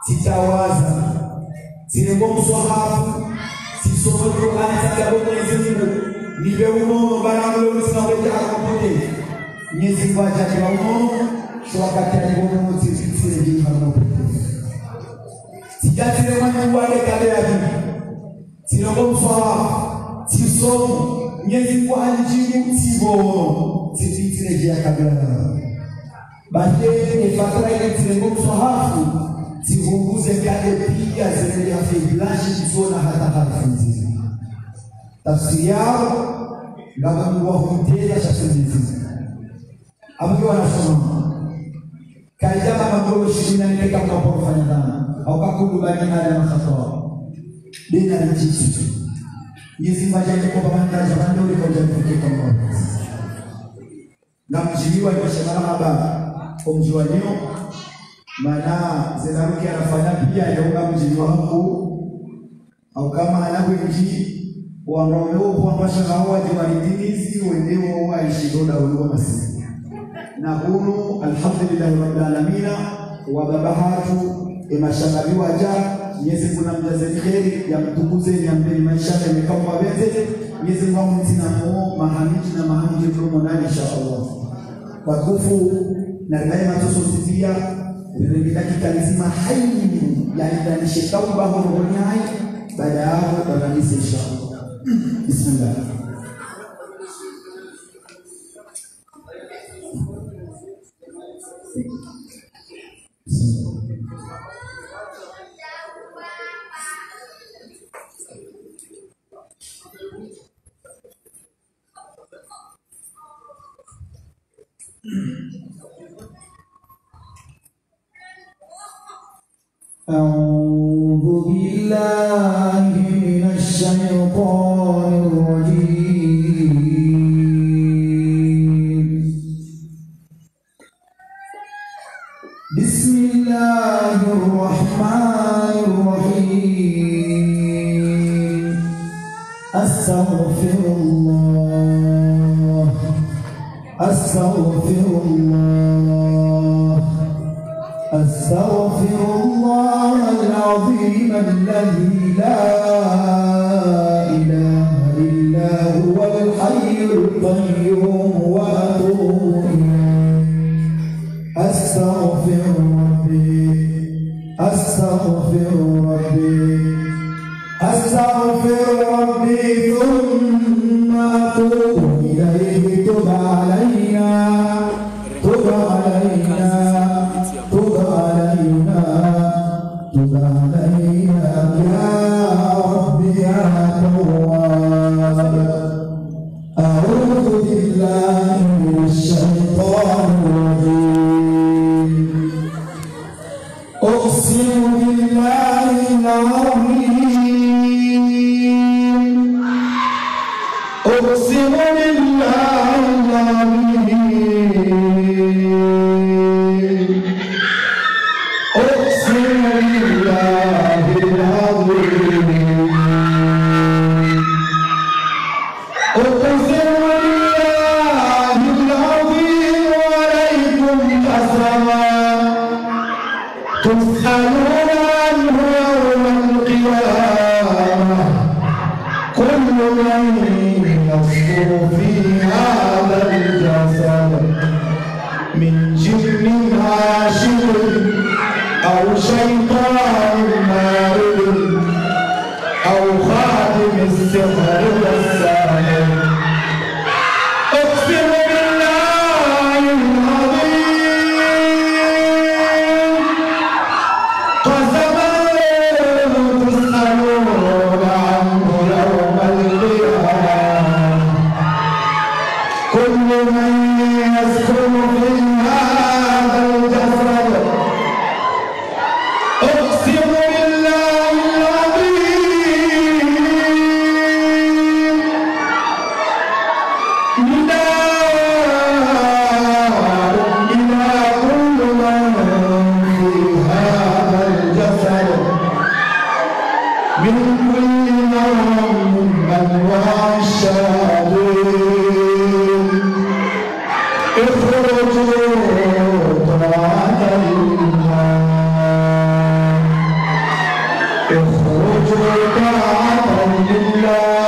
sitawaza Sinebo mswahafu Sisoma Qur'an Sitabu Mwenyezi Mungu Nibe umono Baramu Msinaweja Akapote Mwenyezi Mungu Ajaki wa umono Shwakati ya umono Sisire Jiha Akapote Sijatire Mungu Wale Kale ya Bibi Sinebo mswahafu Sisomu Mwenyezi Mungu Ajibu Sibono Sisire Jiha Kabila Bate Efatra ile Sinebo mswahafu Sipunguze kade pia zile ya fiblashi kisona hata harfunzi. Tafsiri yao kama Mungu humteza shashizi. Hapo wanasoma. Kaida kama Mungu shirina ni kama kufanya dhambi au kakubali na ya makhata. Dina ni chitu. Yezi majani kwa banda jamani ndio kwa jamii kama. Na mjiliwa ni shemana haba. Kumjua nio Mana zenaruki anafanya pia yaunga mjini wangu au kama anakuinji wanao kuambasha hawa jimaritinizi wendewo waishidoda walikuwa masini na hunu alhamdulillahi rabbil alamin wa babahatu emashangari waja Mwenyezi Mungu namjaze kheri ya mtukuze ya mbele maisha yake kama wabeze Mwenyezi Mungu mtinamo mahamiji na mahamiji tumo ndani inshallah wakufu na daima tusotia dakika nzima hai yani ndani shekauba hono hai baada ya hapo tunaanza inshallah bismillah أعوذ بالله من الشيطان الرجيم بسم الله الرحمن الرحيم أستغفر الله أستغفر الله أستغفر الله العظيم الذي لا إله إلا هو الحي القيوم وأتوب إليه أستغفر ربي أستغفر ربي أستغفر ربي ثم أتوب إليه تب علينا تب علينا تب علينا تب علينا يا رب يا تواب أعوذ بالله من الشيطان الرجيم أقسم بالله العظيم أقسم بالله العظيم أقسم بالله العظيم أقسم بالله العظيم عليكم قسما تسألون عنه يوم القيامة كل من يصدر في هذا الجسد من جن عاشق أو شيطان مارد من كل نوع من أنواع الشياطين اخرجوا طاعة لله اخرجوا طاعة لله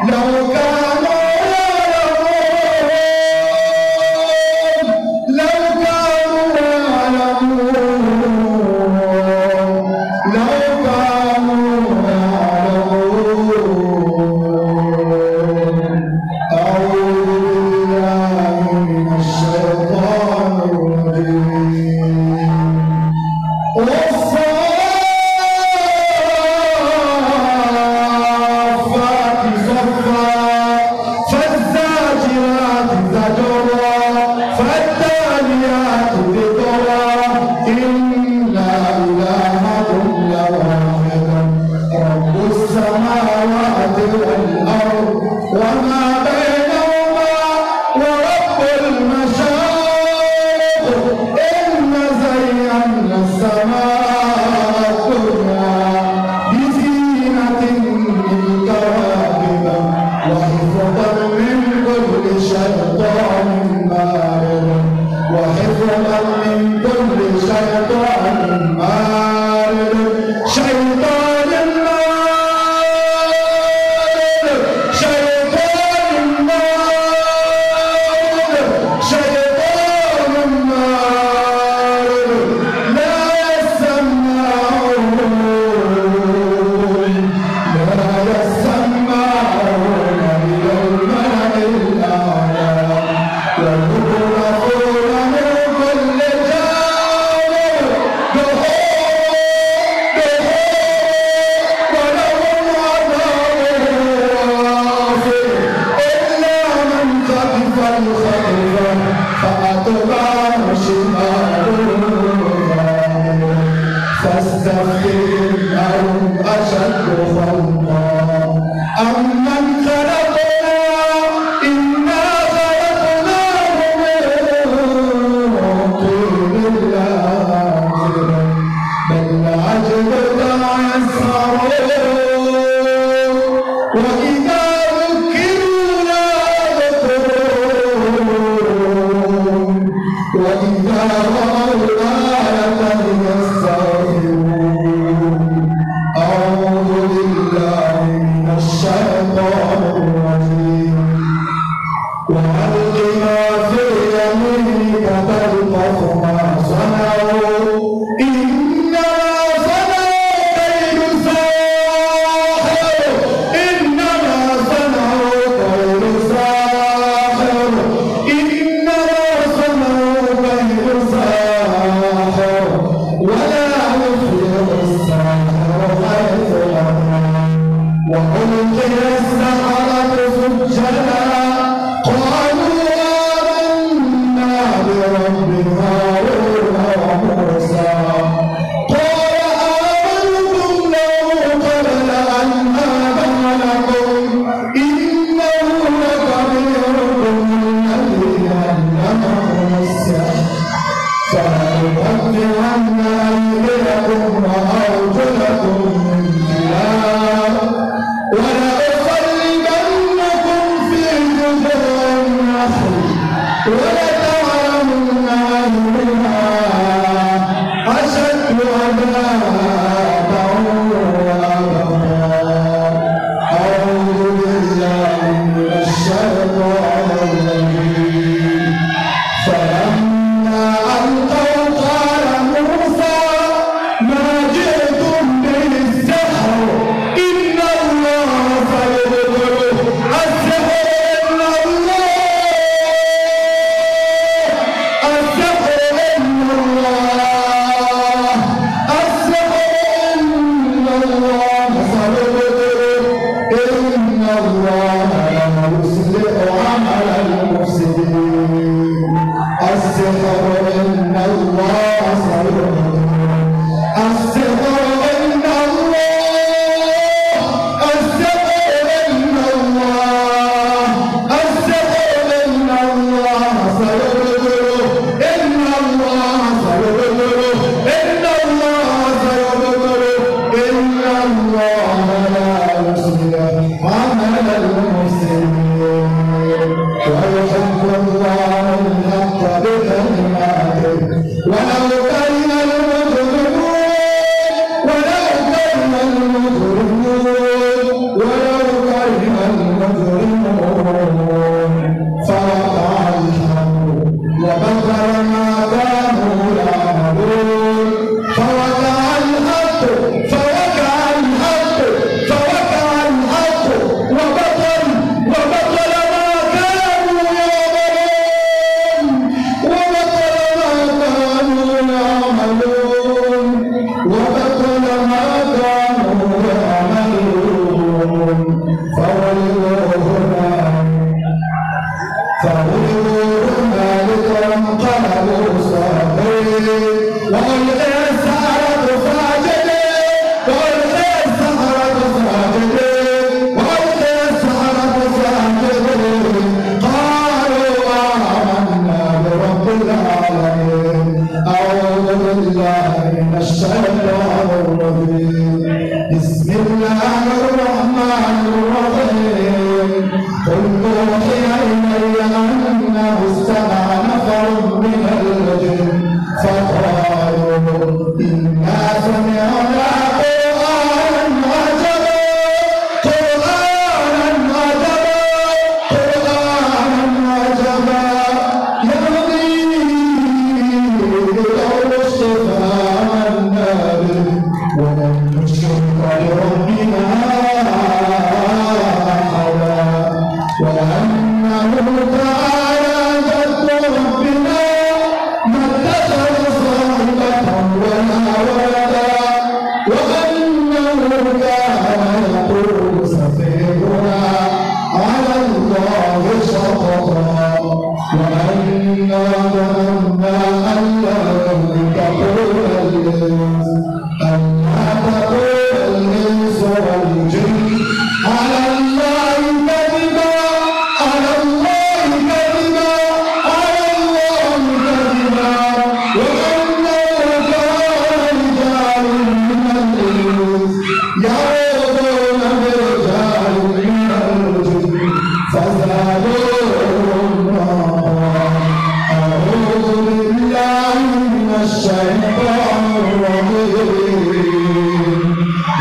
لو كانوا الله لا يصلح عمل يعودون برجال من الجن فزادوهم رهقا. أعوذ بالله من الشيطان الرجيم.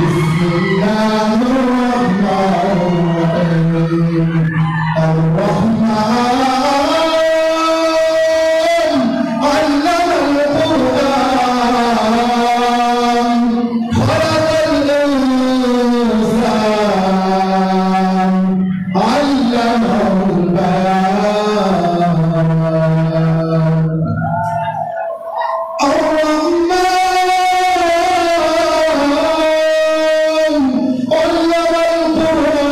بسم الله الرحمن الرحيم. الرحمن علم القرآن خلق الإنسان علمه البيان. الرحمن علم القرآن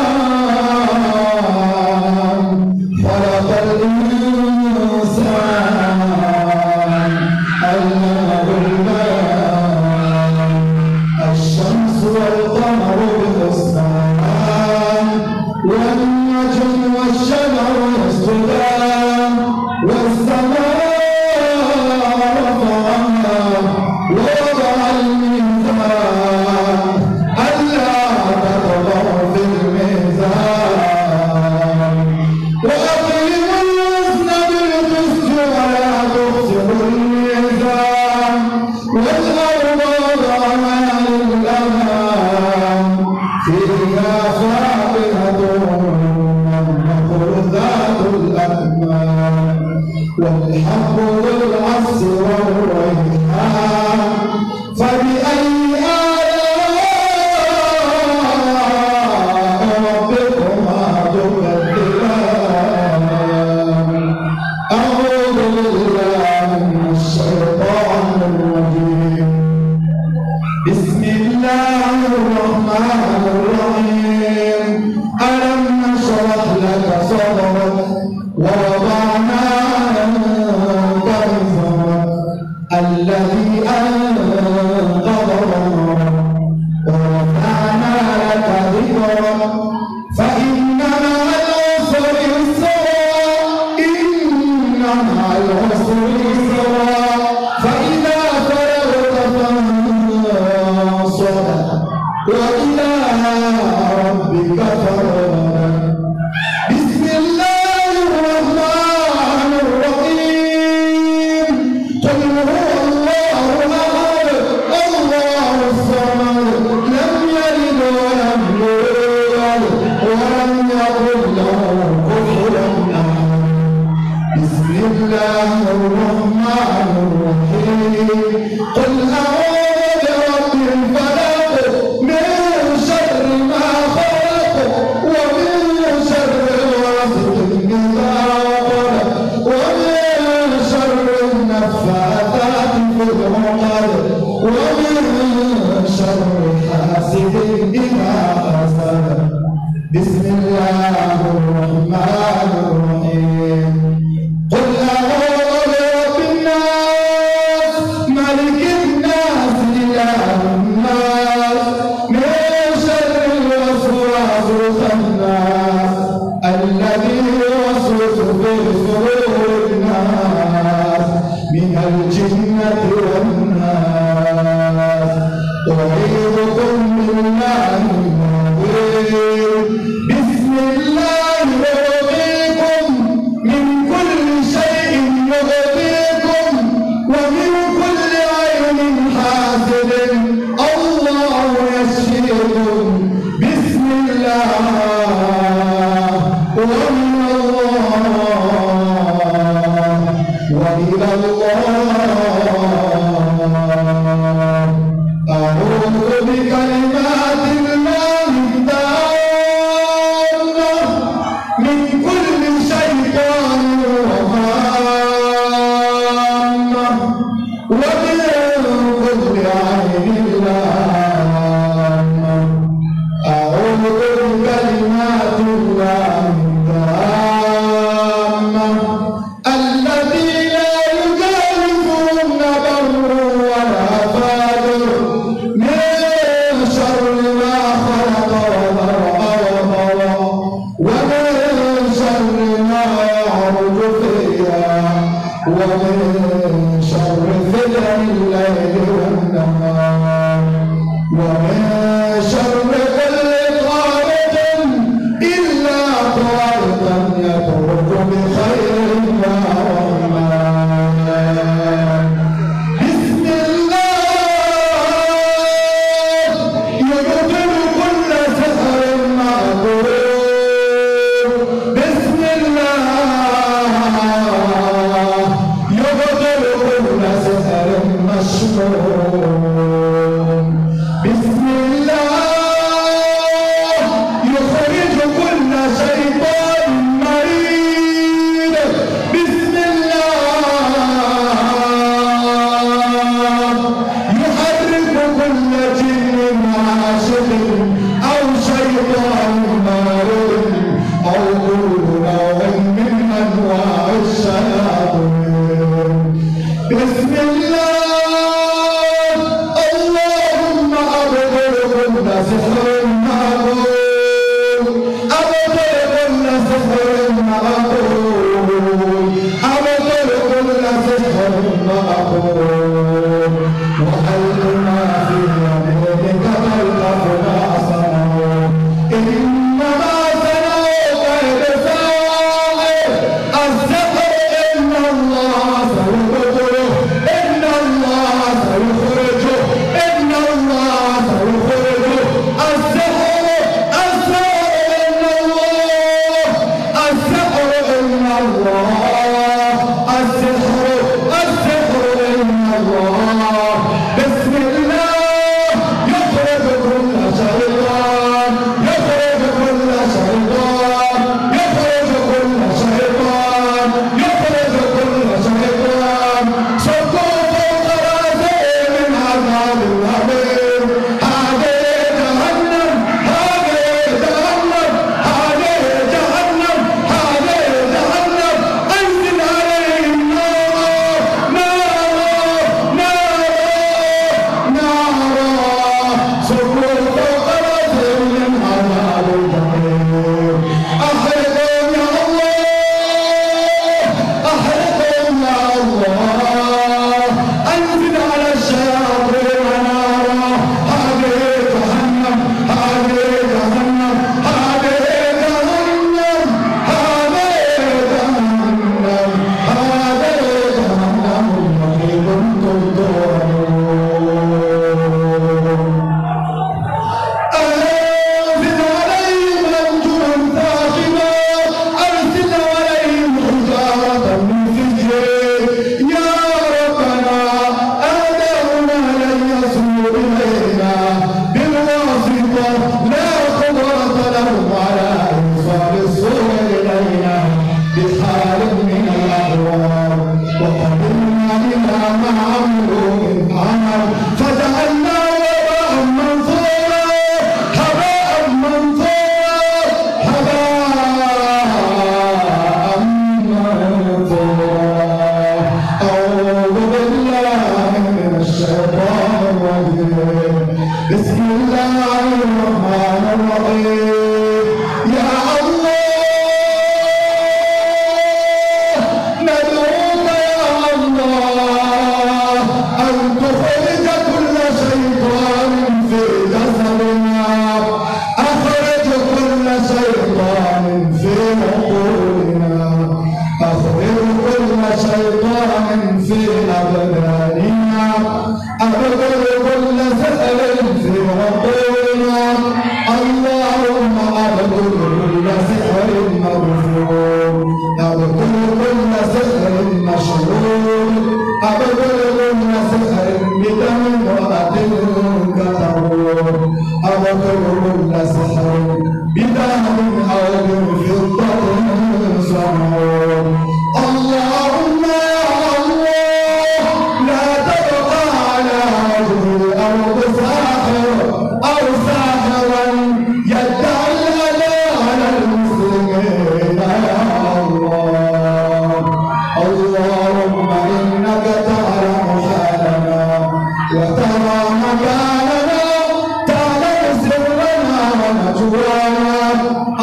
خلق الإنسان علمه البيان. الشمس والقمر بحسبان والنجم والشجر يسجدان والسماء رفعها ووضع الميزان ألا تطغوا في الميزان وأقيموا الوزن بالقسط ولا تخسروا الميزان والأرض وضعها للأنام فيها فاكهة والنخل ذات الأكمام والحب والعسل والريحان فبأي آلاء ربكما تكذبان. أعوذ بالله من الشيطان الرجيم. بسم الله الرحمن الرحيم. ألم نشرح لك صدرك ووضعنا عنك وزرك الذي أنقض ظهرك ورفعنا لك ذكرك فإن مع العسر يسرا إن مع العسر يسرا فإذا فرغت فانصب وإلى ربك فارغب. بسم الله الرحمن الرحيم. قل هو الله أحد الله الصمد لم يلد ولم يولد ولم يكن له كفوا أحد. بسم الله الرحمن الرحيم. قل أعوذ برب الفلق من شر ما خلق ومن شر غاسق إذا وقب ومن شر النفاثات في العقد ومن شر حاسد إذا حسد. بسم الله الرحمن الرحيم. قل أعوذ برب الناس ملك الناس إله الناس من شر الوسواس الخناس الذي يوسوس في صدور الناس من الجنة والناس. أعيذكم بالله العظيم. بسم الله يرقيكم من كل شيء يغطيكم ومن كل عين حاسد الله يشفيكم. بسم الله ومن الله وإلى الله. أعوذ بكلمات الله التامة من كل شيطان وهامة ومن كل عين لامة. أعوذ بكلمات الله التامة التي لا يجاوزهن بر ولا فاجر من شر ما خلق وبرأ وبرأ ومن شر ما يعرج فيها ومن شر فتن الليل والنهار ومن شر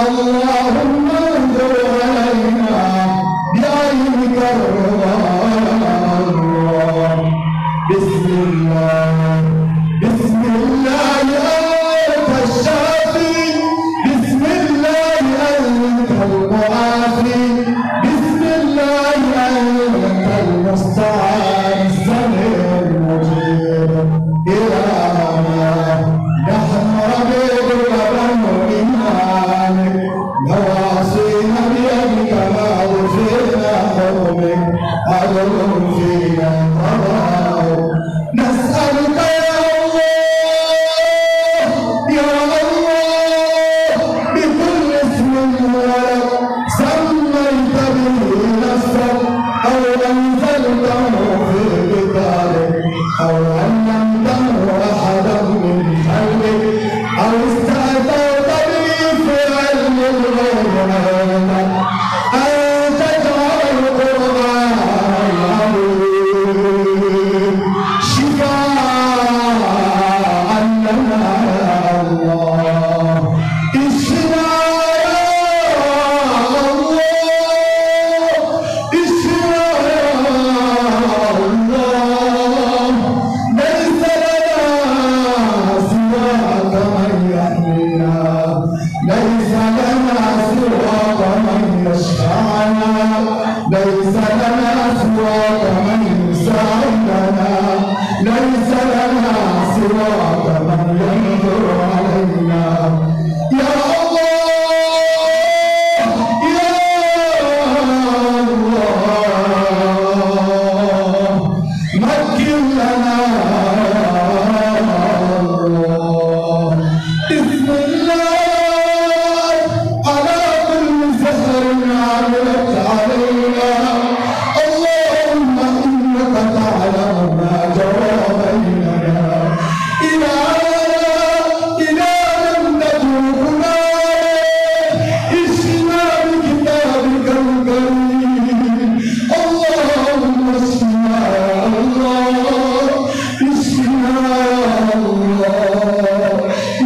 اللهم انظر علينا بعينك الرضا. بسم الله بسم الله أنت الشافي، بسم الله أنت المعافي، بسم الله أنت المستعان السميع المجيب. إلهنا نحن عبيدك بنو إيمانك، نواصينا بيدك ماض فينا حكمك، عدل فينا قضاؤك. نسألك يا الله بكل اسم ولك سميت به نفسك أو أنزلته في كتابك أو علمته أحدا من خلقك أو استأثرت به في علم الغيب عندك أن تجعل القرآن العظيم شفاء لنا يا الله. الشفاء يا الله، الشفاء يا الله. ليس لنا سواك من يحمينا، ليس لنا سواك من يشفعنا، ليس لنا سواك من يساعدنا، ليس لنا سواك من ينظر علينا. يا الله يا الله مكن لنا يا الله. بسم الله على كل سحر عملت علينا. اللهم إنك تعلم ما جرى بيننا. إذا لم نتركنا اشفنا بكتابك الكريم. اللهم اشفنا يا الله، اشفنا يا الله،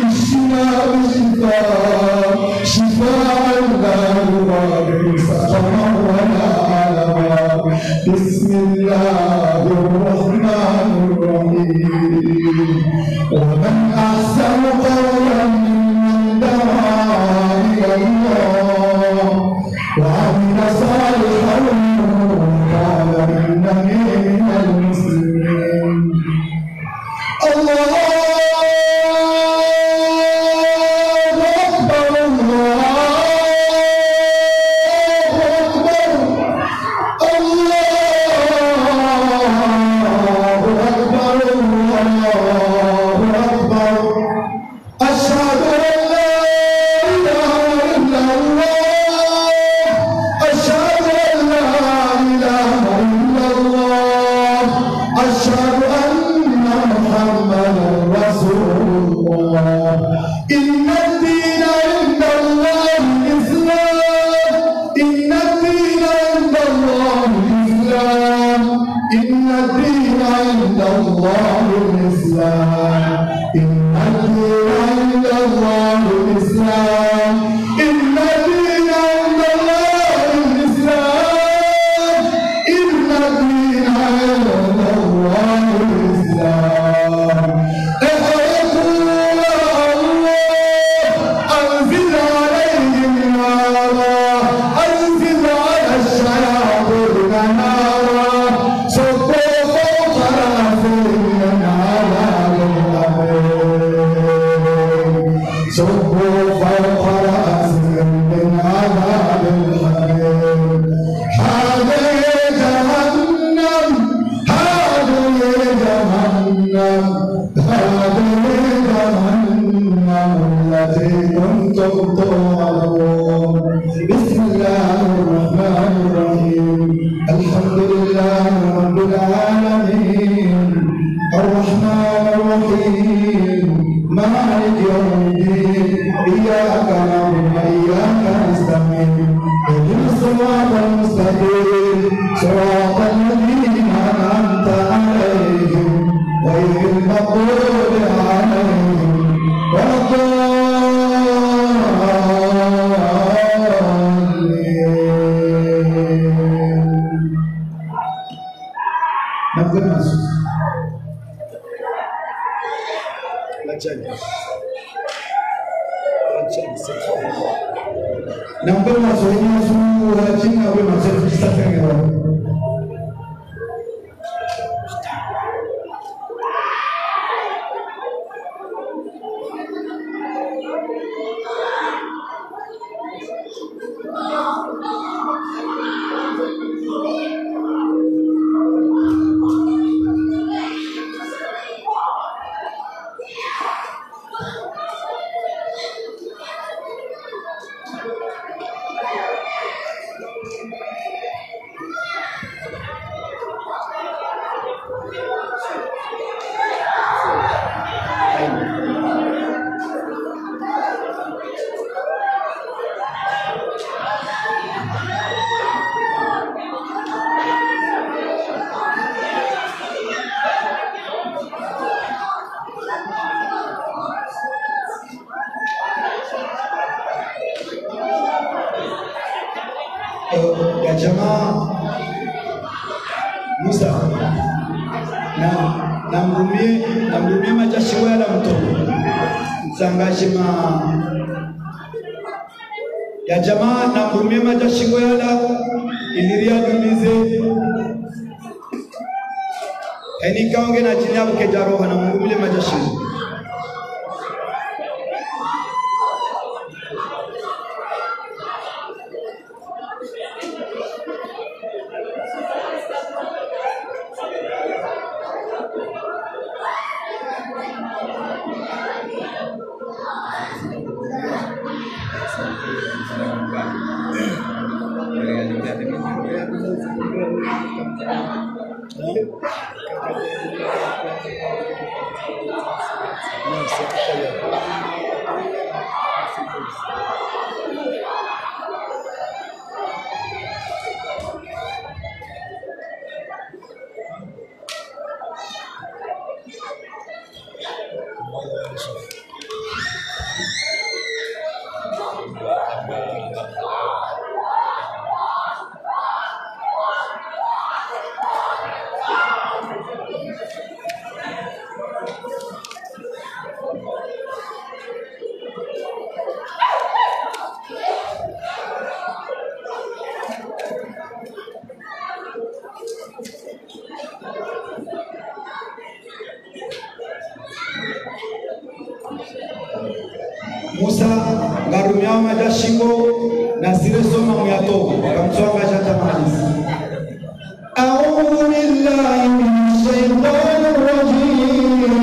اشفنا بشفاء شفاء لا يغادر سقما ولا علما. بسم الله الرحمن الرحيم. ومن أحسن قولا ممن دعا إلى الله وعمل صالحا وقال إنني من المسلمين. الله أكبر الله أكبر الله أكبر الله أكبر. أشهد أن لا إله إلا الله، أشهد أن لا إله إلا الله، أشهد أن محمدا رسول الله. إن الدين عند الله الإسلام، إن الدين عند الله الإسلام، إن الدين عند الله الإسلام، إن الدين عند الله الإسلام، إن الدين عند الله الإسلام، إن الدين عند الله الإسلام. احرقوا يا الله، أنزل عليهم نارا، أنزل على الشياطين نارا، صبوا فوق رأسهم من عذاب الحميم، صبوا فوق رأسهم من عذاب الحميم. هذه جهنم، هذه جهنم، هذه جهنم التي كنتم توعدون. بسم الله الرحمن الرحيم. الحمد لله رب العالمين، الرحمن الرحيم، مالك يوم الدين. إياك نعبد وإياك نستعين، اهدنا الصراط المستقيم، صراط الذين أنعمت عليهم غير المغضوب عليهم ولا الضالين. Naomba mazoezi ya chini au mazoezi safi ngao. Ya jamaa Musa namrumie majashi wala mtoto msangashima ya jamaa namrumie majashi wala iliria dumize eni kaonge na chini hapo kejaroha na mrumie majashi Musa ngarumia majashingo na zile soma muyato kamtswanga chatamaliza. A'udhu billahi minash shaitanir rajim.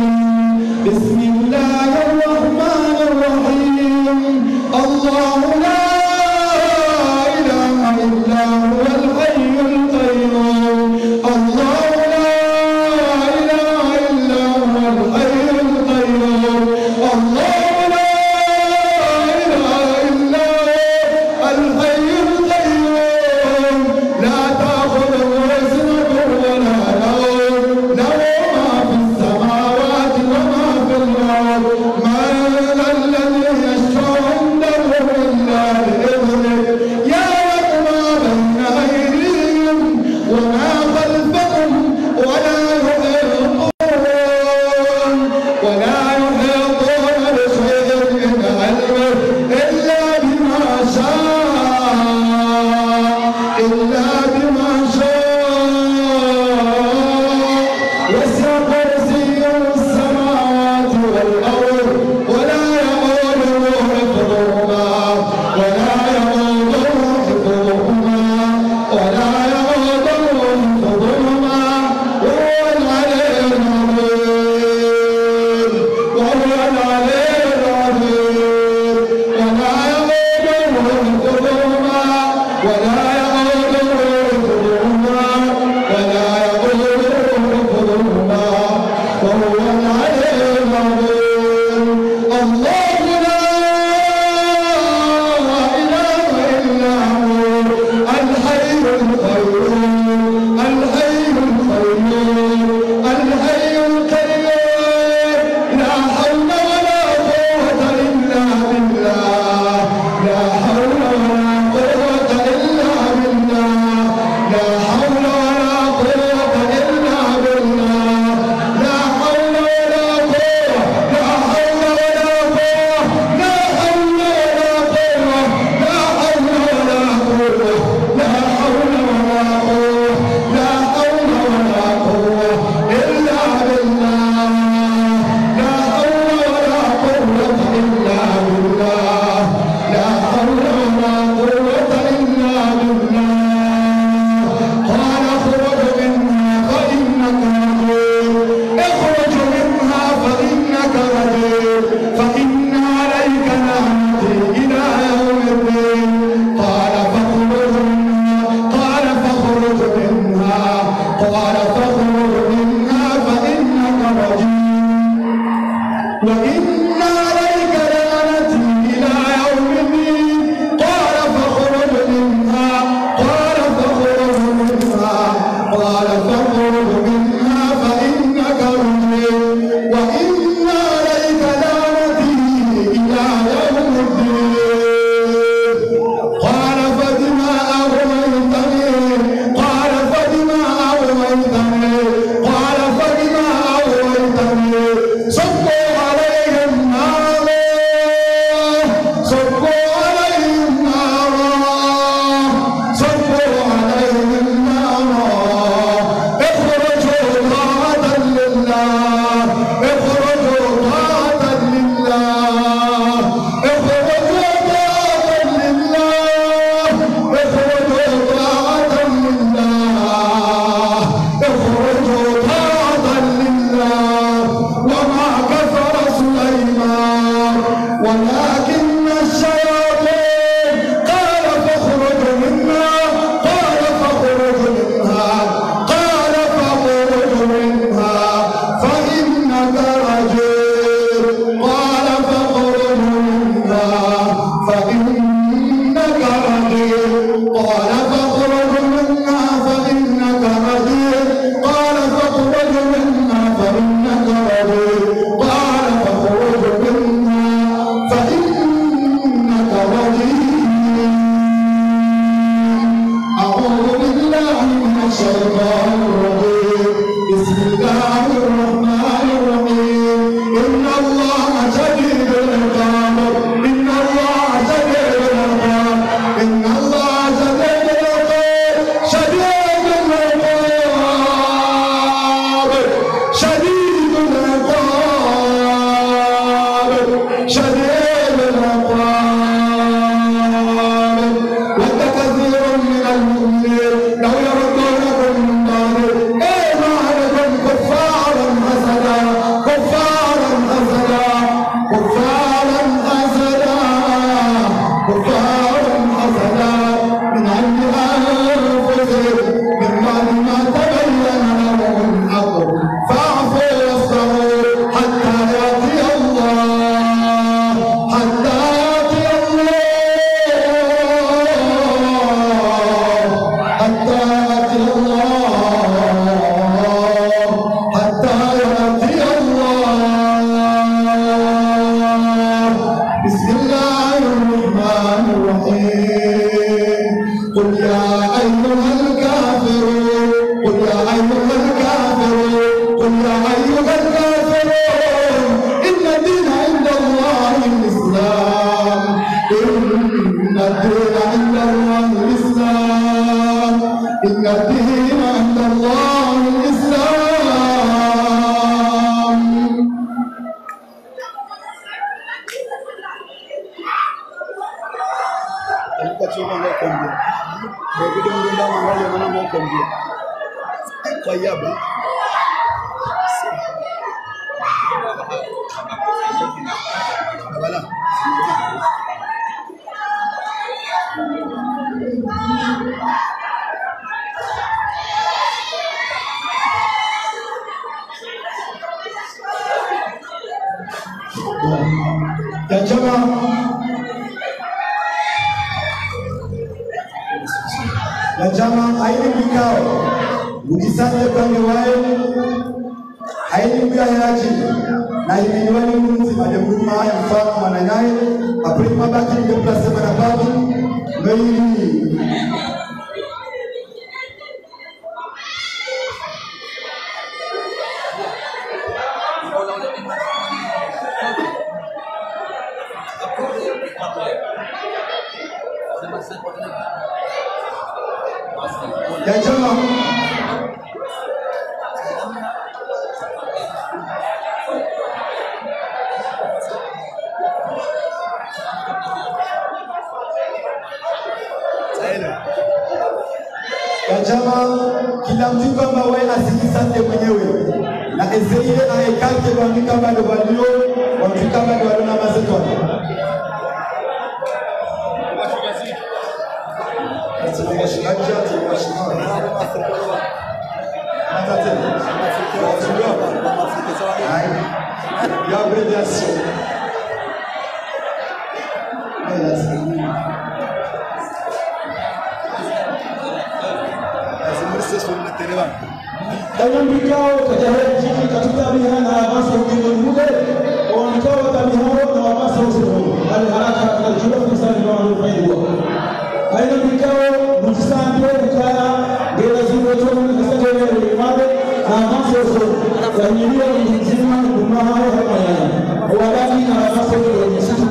Bismillahir rahmanir rahim. Allahu la ilaha illa huwal hayyul qayyum. Allahu la ilaha illa huwal hayyul qayyum. Allah ما الذي يشفع عنده إلا فإنك رجيم قال فاخرج منها فإنك رجيم قال فاخرج منها فإنك رجيم قال فاخرج منها فإنك رجيم أعوذ بالله من الشيطان الرجيم بسم الله الرحمن الرحيم إن الله شديد العقاب إن الله شديد العقاب إن الله شديد العقاب شديد العقاب شديد العقاب شديد العقاب ود كثير من المؤمنين لو يردونكم من بعد إيمانكم كفارا حسدا كفارا حسدا كفارا حسدا كفارا حسدا من عند أنفسهم من بعد ما تبين لهم الحق فاعفوا واصبروا حتى يأتي الله حتى يأتي الله حتى يأتي الله حتى يأتي الله بسم الله الرحمن الرحيم قل يا أيها الكافرون قل يا أيها الكافرون قل يا أيها الكافرون إن الدين عند الله الإسلام إن الدين عند الله الإسلام إن الدين عند الله الإسلام Ya jamaa haini vikao mjisanye kwenye wae haini mgayaji na imeniwani munzi majamuruma haya mfano mananaye apuri mabaki ngeplase manababu meili ya jamaa kila mtu kama wewe asijisante mwenyewe na ezeile na ekate kwa mtu kama ndo walio watu kama ndo walio na mazeto dalam bikau kejahatan jiki katuta bihan awas hukum muda orang kau tabihan na awas hukum al harakat al juluf misal mahu faidwa aina bikau mujsan dia bukaya dia zuro zuro kesadaran iman awas hukum dan ini yang dijiman rumah hayat walakin awas hukum situ